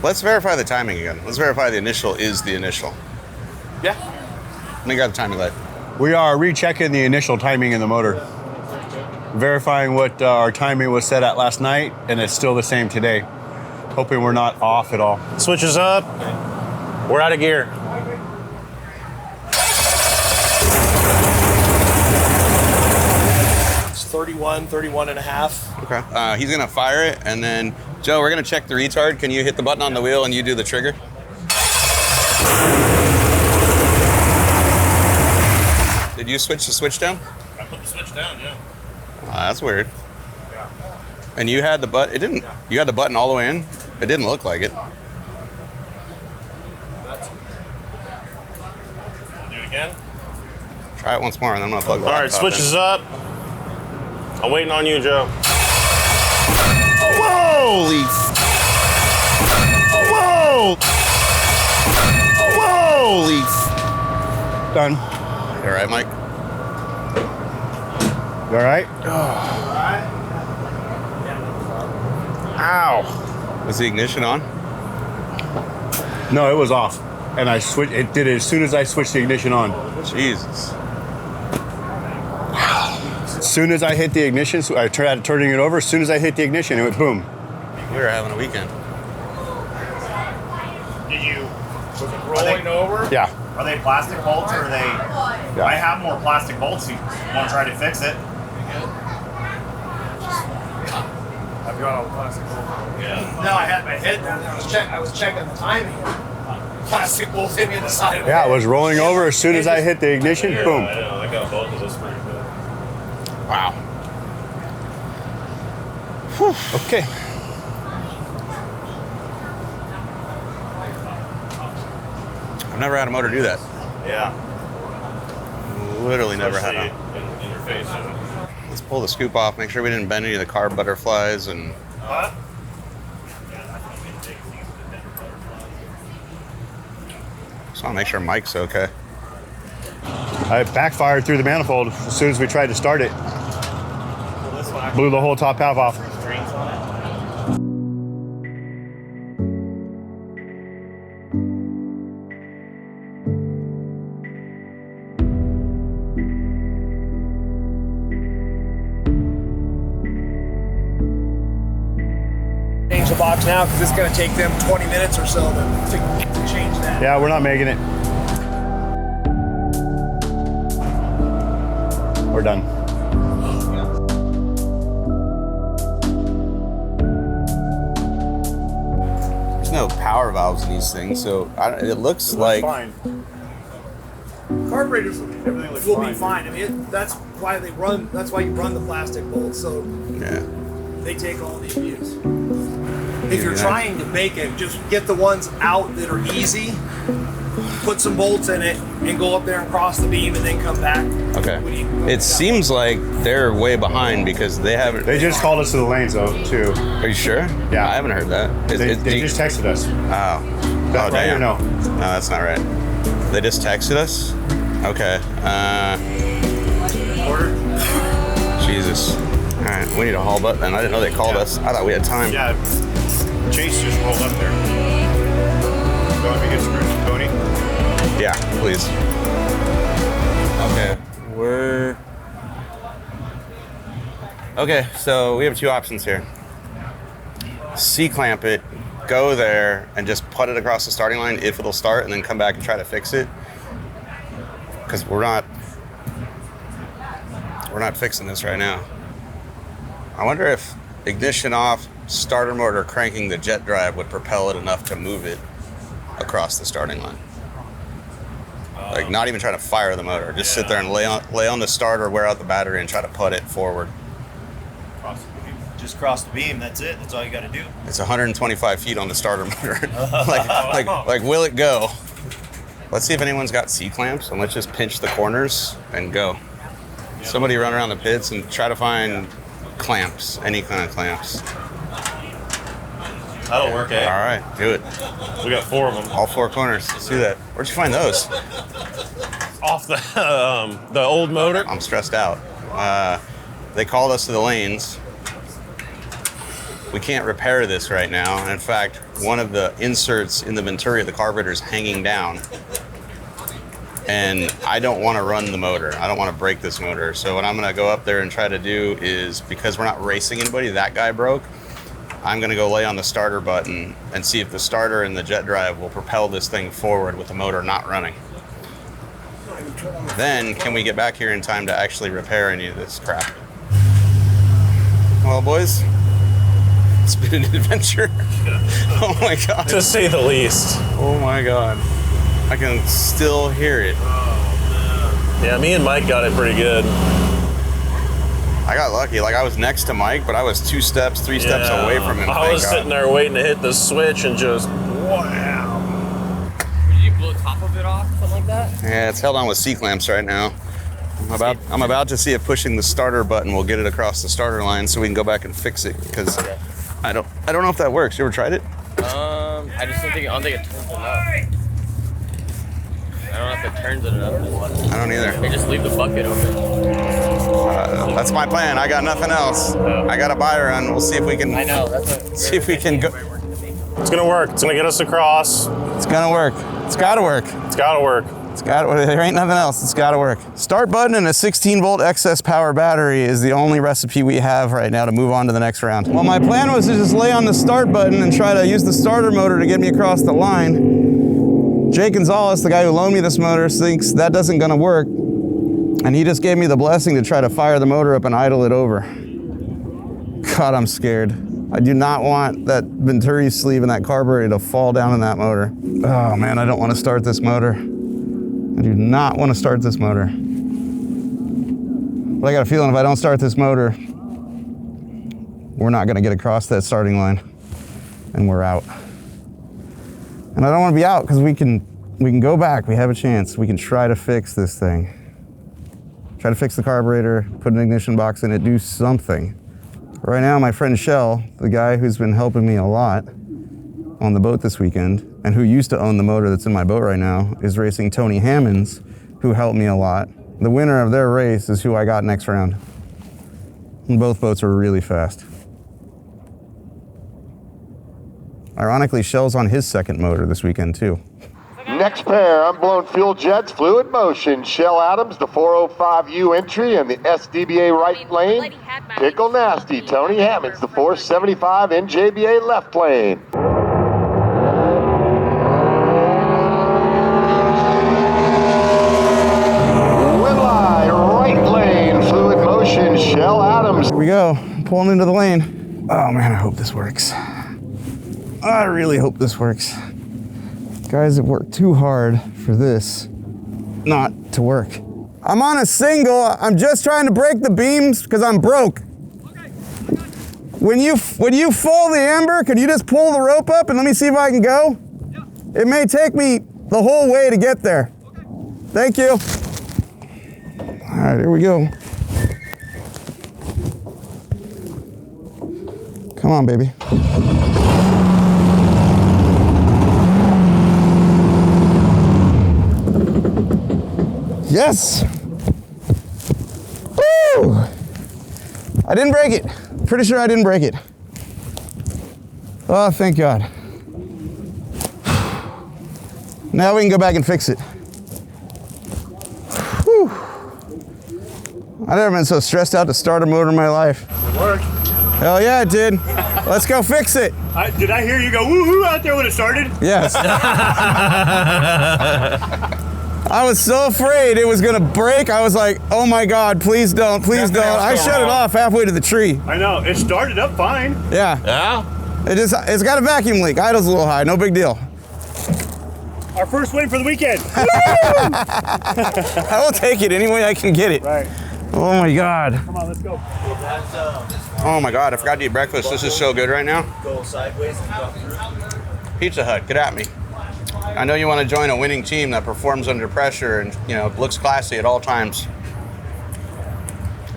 let's verify the timing again. Let's verify the initial is the initial. Yeah. We got the timing light. We are rechecking the initial timing in the motor. Verifying what our timing was set at last night, and it's still the same today. Hoping we're not off at all. Switches up. We're out of gear. It's 31 and a half. Okay. He's going to fire it, and then, Joe, we're going to check the retard. Can you hit the button on the wheel and you do the trigger? Did you switch the switch down? I put the switch down, yeah. That's weird. And you had the button. It didn't. You had the button all the way in. It didn't look like it. Do it again. Try it once more, and I'm gonna plug the All right, laptop switches in. up. I'm waiting on you, Joe. Holy! Whoa! Holy! Done. You all right, Mike? You all right? Ow! Was the ignition on? No, it was off. and I switched. It did it as soon as I switched the ignition on. Jesus. As soon as I hit the ignition, so I tried turning it over. As soon as I hit the ignition, it went boom. We were having a weekend. Was it rolling over? Yeah. Are they plastic bolts or are they? Yeah. I have more plastic bolts. You want to try to fix it? I've got all the plastic bolts. No, I had my head down. I was checking the timing. Plastic bolts hit me in the side of the Yeah, head. it was rolling over as soon as I hit the ignition. Boom. I know. I got both of those pretty good. Wow. Whew. Okay. I've never had a motor do that. Yeah. Literally never had Especially a. in your face. Let's pull the scoop off, make sure we didn't bend any of the carb butterflies, and What? just want to make sure Mike's okay. I backfired through the manifold as soon as we tried to start it. Blew the whole top half off. Change the box now because it's going to take them 20 minutes or so to change that. Yeah, we're not making it. We're done. There's no power valves in these things, so it looks like Carburetors will be fine. I mean, that's why they run. That's why you run the plastic bolts, so they take all the abuse. If you're trying to make it, just get the ones out that are easy. Put some bolts in it and go up there and cross the beam and then come back. okay. It seems like they're way behind because they haven't. They just called us to the lanes though, too. Are you sure? Yeah. I haven't heard that. They just texted us. Oh. That right damn. or no? No, that's not right. They just texted us? Okay. Jesus. All right, we need a haul butt then. I didn't know they called us. I thought we had time. Yeah. Chase just rolled up there. You want me to get screwed to Tony? Yeah, please. Okay, Okay, so we have two options here. C-clamp it, go there, and just put it across the starting line if it'll start, and then come back and try to fix it. Because we're not fixing this right now. I wonder if ignition off, starter motor cranking the jet drive would propel it enough to move it across the starting line. Like not even trying to fire the motor, just sit there and lay on the starter, wear out the battery, and try to put it forward. Just cross the beam. That's it. That's all you got to do. It's 125 feet on the starter motor. like, will it go? Let's see if anyone's got C-clamps, and let's just pinch the corners and go. Somebody run around the pits and try to find clamps, any kind of clamps. That'll work, eh? All right, do it. We got 4 of them. All 4 corners. Let's do that. Where'd you find those? Off the old motor. I'm stressed out. They called us to the lanes. We can't repair this right now. In fact, one of the inserts in the venturi of the carburetor is hanging down. And I don't want to run the motor. I don't want to break this motor. So what I'm going to go up there and try to do is, because we're not racing anybody, that guy broke, I'm going to go lay on the starter button and see if the starter and the jet drive will propel this thing forward with the motor not running. Then, can we get back here in time to actually repair any of this crap? Well, boys, it's been an adventure. Oh my God. To say the least. Oh my God. I can still hear it. Yeah, me and Mike got it pretty good. I got lucky. Like, I was next to Mike, but I was 2 steps, 3 steps away from him. I was sitting there waiting to hit the switch and just, wow. Did you blow the top of it off, something like that? Yeah, it's held on with C-clamps right now. I'm about to see if pushing the starter button will get it across the starter line so we can go back and fix it, because I don't know if that works. You ever tried it? I just don't think it turns enough. I don't know if it turns it enough. I don't either. They just leave the bucket open. That's my plan. I got nothing else. I got a buy run. We'll see if we can. I know. That's see if we can go. It's gonna work. It's gonna get us across. It's gonna work. It's gotta work. It's gotta work. There ain't nothing else. It's gotta work. Start button and a 16-volt excess power battery is the only recipe we have right now to move on to the next round. Well, my plan was to just lay on the start button and try to use the starter motor to get me across the line. Jake Gonzalez, the guy who loaned me this motor, thinks that doesn't gonna work. And he just gave me the blessing to try to fire the motor up and idle it over. God, I'm scared. I do not want that Venturi sleeve and that carburetor to fall down in that motor. Oh man, I don't want to start this motor. I do not want to start this motor. But I got a feeling if I don't start this motor, we're not going to get across that starting line and we're out. And I don't want to be out because we can go back. We have a chance. We can try to fix this thing. Try to fix the carburetor, put an ignition box in it, do something. Right now, my friend Shell, the guy who's been helping me a lot on the boat this weekend, and who used to own the motor that's in my boat right now, is racing Tony Hammonds, who helped me a lot. The winner of their race is who I got next round. And both boats were really fast. Ironically, Shell's on his second motor this weekend too. Next pair, unblown fuel jets, fluid motion. Shell Adams, the 405U entry and the SDBA right lane. Pickle Nasty, Tony Hammonds, the 475 NJBA left lane. Wimley, right lane, fluid motion. Shell Adams. Here we go, pulling into the lane. Oh man, I hope this works. I really hope this works. Guys have worked too hard for this not to work. I'm on a single. I'm just trying to break the beams because I'm broke. When you fold the amber, could you just pull the rope up and let me see if I can go? It may take me the whole way to get there. Thank you. All right, here we go. Come on, baby. Yes! Woo! I didn't break it. Pretty sure I didn't break it. Oh, thank God. Now we can go back and fix it. Whew. I've never been so stressed out to start a motor in my life. It worked. Hell yeah, it did. Let's go fix it. Did I hear you go woohoo out there when it started? Yes. I was so afraid it was gonna break. I was like, oh my God, please don't, please don't. I shut it off halfway to the tree. I know, it started up fine. Yeah. Yeah? It's got a vacuum leak. Idle's a little high, no big deal. Our first win for the weekend. I will take it any way I can get it. Right. Oh my God. Come on, let's go. Oh my God, I forgot to eat breakfast. This is so good right now. Go sideways and come through. Pizza Hut, get at me. I know you want to join a winning team that performs under pressure and, you know, looks classy at all times.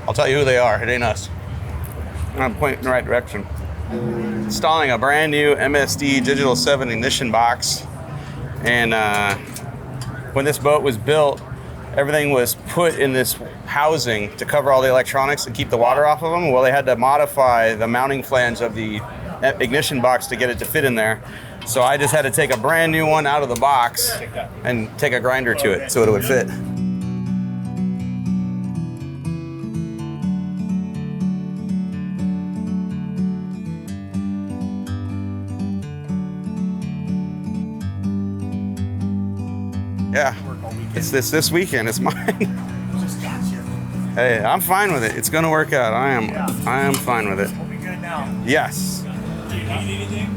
I'll tell you who they are. It ain't us. I'm pointing in the right direction. Installing a brand new MSD Digital 7 ignition box. And when this boat was built, everything was put in this housing to cover all the electronics and keep the water off of them. Well, they had to modify the mounting flange of the ignition box to get it to fit in there. So I just had to take a brand new one out of the box and take a grinder to it so it would fit. Yeah, it's this weekend. It's mine. Hey, I'm fine with it. It's gonna work out. I am fine with it. We'll be good now. Yes. Do you need anything?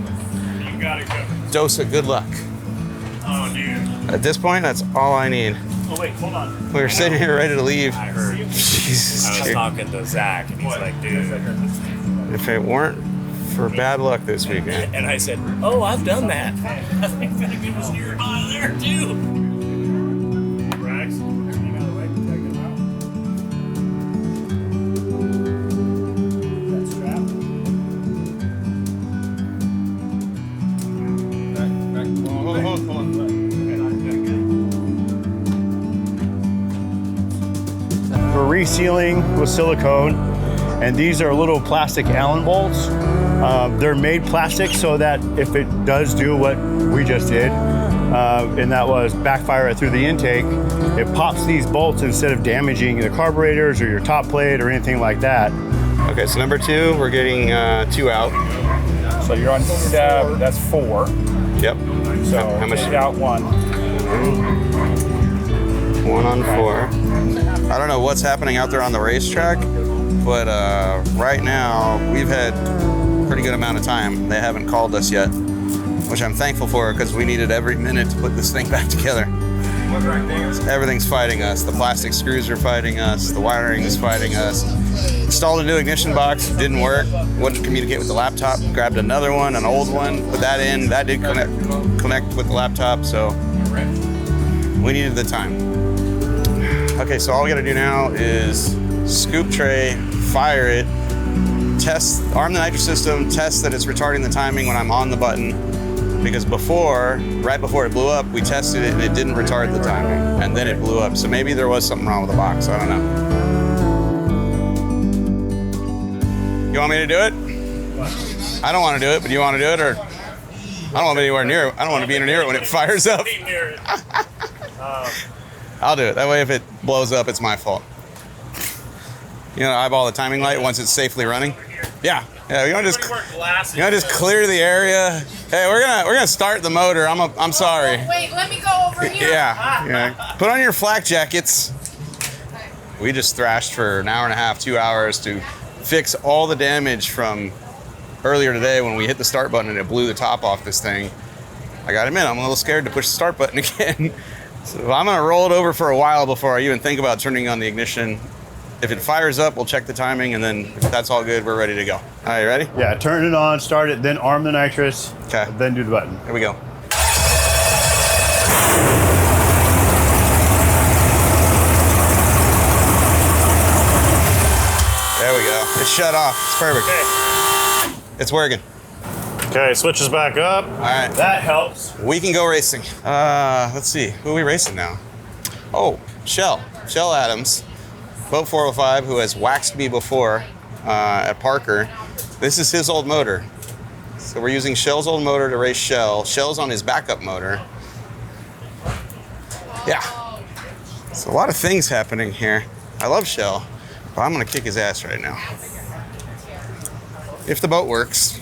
You got it covered. Dose of good luck. Oh, dude. At this point, that's all I need. Oh, wait, hold on. We were sitting here ready to leave. I heard. Jesus. I was talking to Zach, and he's like, dude. If it weren't for bad luck this weekend. And I said, oh, I've done that. I think that it was nearby there, too. We're resealing with silicone, and these are little plastic Allen bolts. They're made plastic so that if it does do what we just did, and that was backfire it through the intake, it pops these bolts instead of damaging the carburetors or your top plate or anything like that. Okay, so number 2, we're getting 2 out. So you're on step, that's 4. Yep. So how much? take out 1. 1 on 4. I don't know what's happening out there on the racetrack, but right now we've had a pretty good amount of time. They haven't called us yet, which I'm thankful for because we needed every minute to put this thing back together. Everything's fighting us. The plastic screws are fighting us. The wiring is fighting us. Installed a new ignition box, didn't work. Wouldn't communicate with the laptop. Grabbed another one, an old one, put that in. That did connect with the laptop, so we needed the time. Okay, so all we gotta do now is scoop tray, fire it, test, arm the nitrous system, test that it's retarding the timing when I'm on the button. Because right before it blew up, we tested it and it didn't retard the timing. And then it blew up. So maybe there was something wrong with the box, I don't know. You want me to do it? I don't want to do it, but you want to do it, or? I don't want to be anywhere near it. I don't want to be anywhere near it when it fires up. I'll do it. That way if it blows up, it's my fault. You know, eyeball the timing light once it's safely running. Yeah. Yeah, you want to just clear the area. Hey, we're gonna start the motor. I'm sorry. Wait, let me go over here. Yeah. Put on your flak jackets. We just thrashed for an hour and a half, 2 hours to fix all the damage from earlier today when we hit the start button and it blew the top off this thing. I gotta admit, I'm a little scared to push the start button again. So I'm gonna roll it over for a while before I even think about turning on the ignition. If it fires up, we'll check the timing, and then if that's all good, we're ready to go. All right, you ready? Yeah, turn it on, start it, then arm the nitrous, then do the button. Here we go. There we go. It's shut off. It's perfect. Okay. It's working. Okay, switches back up. All right. That helps. We can go racing. Let's see. Who are we racing now? Oh, Shell Adams. Boat 405, who has waxed me before at Parker. This is his old motor. So we're using Shell's old motor to race Shell. Shell's on his backup motor. Yeah. So a lot of things happening here. I love Shell, but I'm gonna kick his ass right now. If the boat works.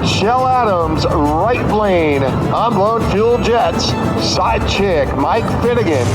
Shell Adams, right lane, unblown fuel jets, side chick, Mike Finnegan.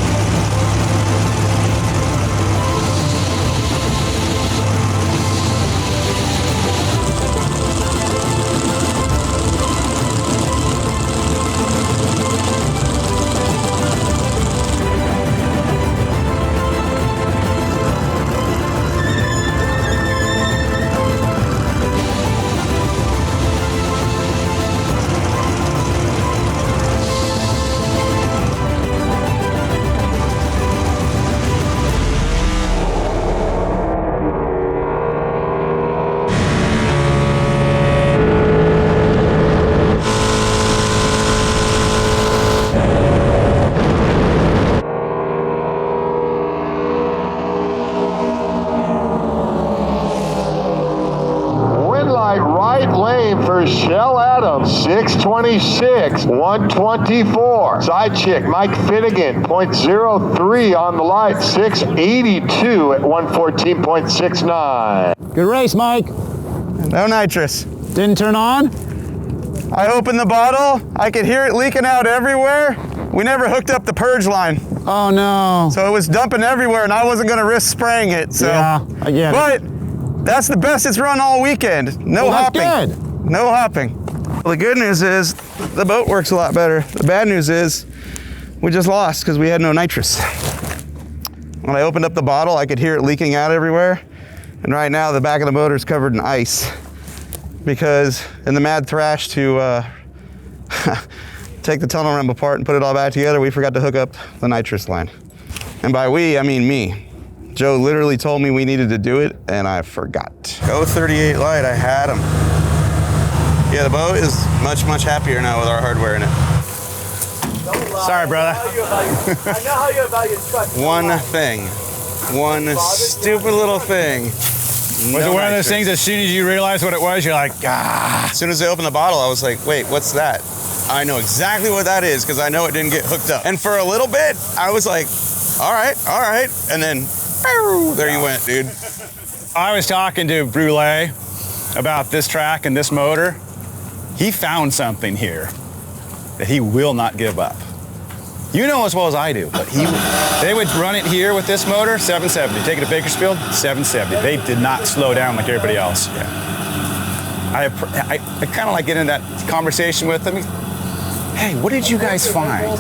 626, 124. Side chick, Mike Finnegan, 0.03 on the light, 682 at 114.69. Good race, Mike. No nitrous. Didn't turn on? I opened the bottle. I could hear it leaking out everywhere. We never hooked up the purge line. Oh no. So it was dumping everywhere and I wasn't gonna risk spraying it. So. Yeah, I get it. But that's the best it's run all weekend. No hopping. That's good. No hopping. Well, the good news is the boat works a lot better. The bad news is we just lost because we had no nitrous. When I opened up the bottle, I could hear it leaking out everywhere. And right now the back of the motor is covered in ice because in the mad thrash to take the tunnel ramp apart and put it all back together, we forgot to hook up the nitrous line. And by we, I mean me. Joe literally told me we needed to do it, and I forgot. Go 38 light, I had him. Yeah, the boat is much, much happier now with our hardware in it. Sorry, brother. I know how you evaluate truck. One thing. One stupid little thing. Was it one of those things, as soon as you realize what it was, you're like, ah. As soon as they opened the bottle, I was like, wait, what's that? I know exactly what that is because I know it didn't get hooked up. And for a little bit, I was like, all right. And then, there you went, dude. I was talking to Brule about this track and this motor. He found something here that he will not give up. You know as well as I do, but they would run it here with this motor, 770. Take it to Bakersfield, 770. They did not slow down like everybody else. Yeah. I kind of like getting into that conversation with them. Hey, what did you guys find?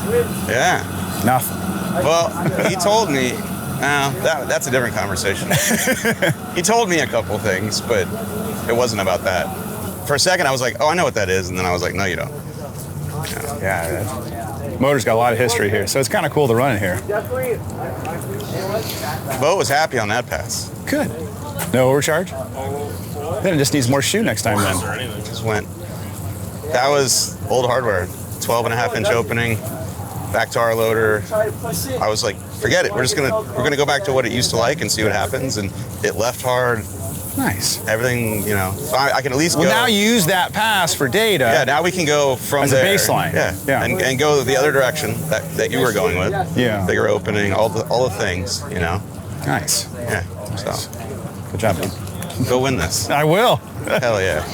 Yeah. Nothing. Well, he told me, that's a different conversation. He told me a couple things, but it wasn't about that. For a second, I was like, oh, I know what that is. And then I was like, no, you don't. Yeah, motor's got a lot of history here, so it's kind of cool to run it here. The boat was happy on that pass. Good. No overcharge? Then it just needs more shoe next time then. Just went. That was old hardware. 12.5-inch opening, back to our loader. I was like, forget it. We're gonna go back to what it used to like and see what happens. And it left hard. Nice. Everything, so I can at least go. Well, now you use that pass for data. Yeah, now we can go from as there. a baseline. Yeah. And go the other direction that you were going with. Yeah. Bigger opening, all the things, Nice. Yeah. So. Good job, man. Go win this. I will. Hell yeah.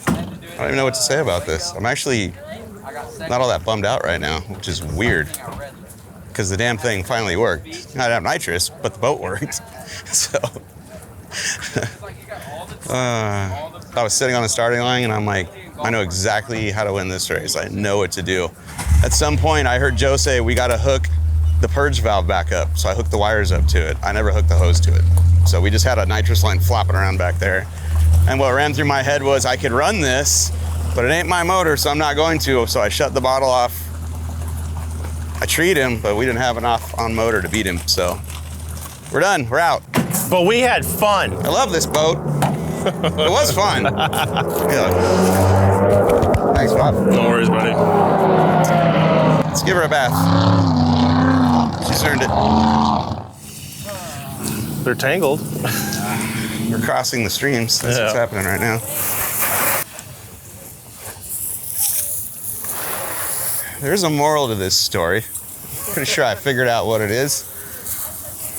I don't even know what to say about this. I'm actually not all that bummed out right now, which is weird. Because the damn thing finally worked. I didn't have nitrous, but the boat worked. So. I was sitting on the starting line and I'm like, I know exactly how to win this race. I know what to do. At some point, I heard Joe say, we got to hook the purge valve back up. So I hooked the wires up to it. I never hooked the hose to it. So we just had a nitrous line flopping around back there. And what ran through my head was I could run this, but it ain't my motor, so I'm not going to. So I shut the bottle off. I treat him, but we didn't have enough on motor to beat him. So we're done, we're out. But we had fun. I love this boat. It was fun. Yeah. Thanks, Bob. No worries, buddy. Let's give her a bath. She's earned it. They're tangled. We're crossing the streams. That's what's happening right now. There's a moral to this story. Pretty sure I figured out what it is.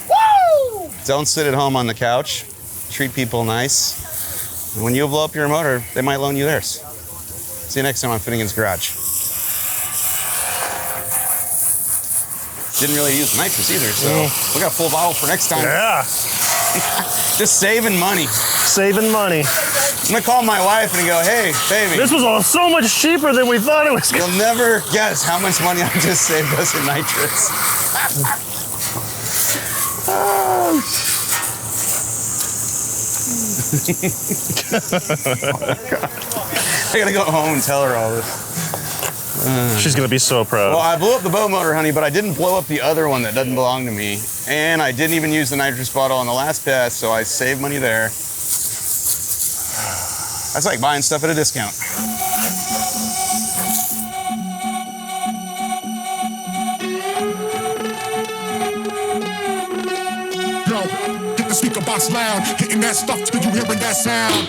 Woo! Don't sit at home on the couch. Treat people nice. And when you blow up your motor, they might loan you theirs. See you next time on Finnegan's Garage. Didn't really use nitrous either, so we got a full bottle for next time. Yeah. Just saving money. Saving money. I'm gonna call my wife and go, hey, baby. This was all so much cheaper than we thought it was. You'll never guess how much money I just saved us in nitrous. I gotta go home and tell her all this. She's gonna be so proud. Well, I blew up the boat motor, honey, but I didn't blow up the other one that doesn't belong to me. And I didn't even use the nitrous bottle on the last pass, so I saved money there. That's like buying stuff at a discount. Yo, get the speaker box loud, hitting that stuff till you hearing that sound.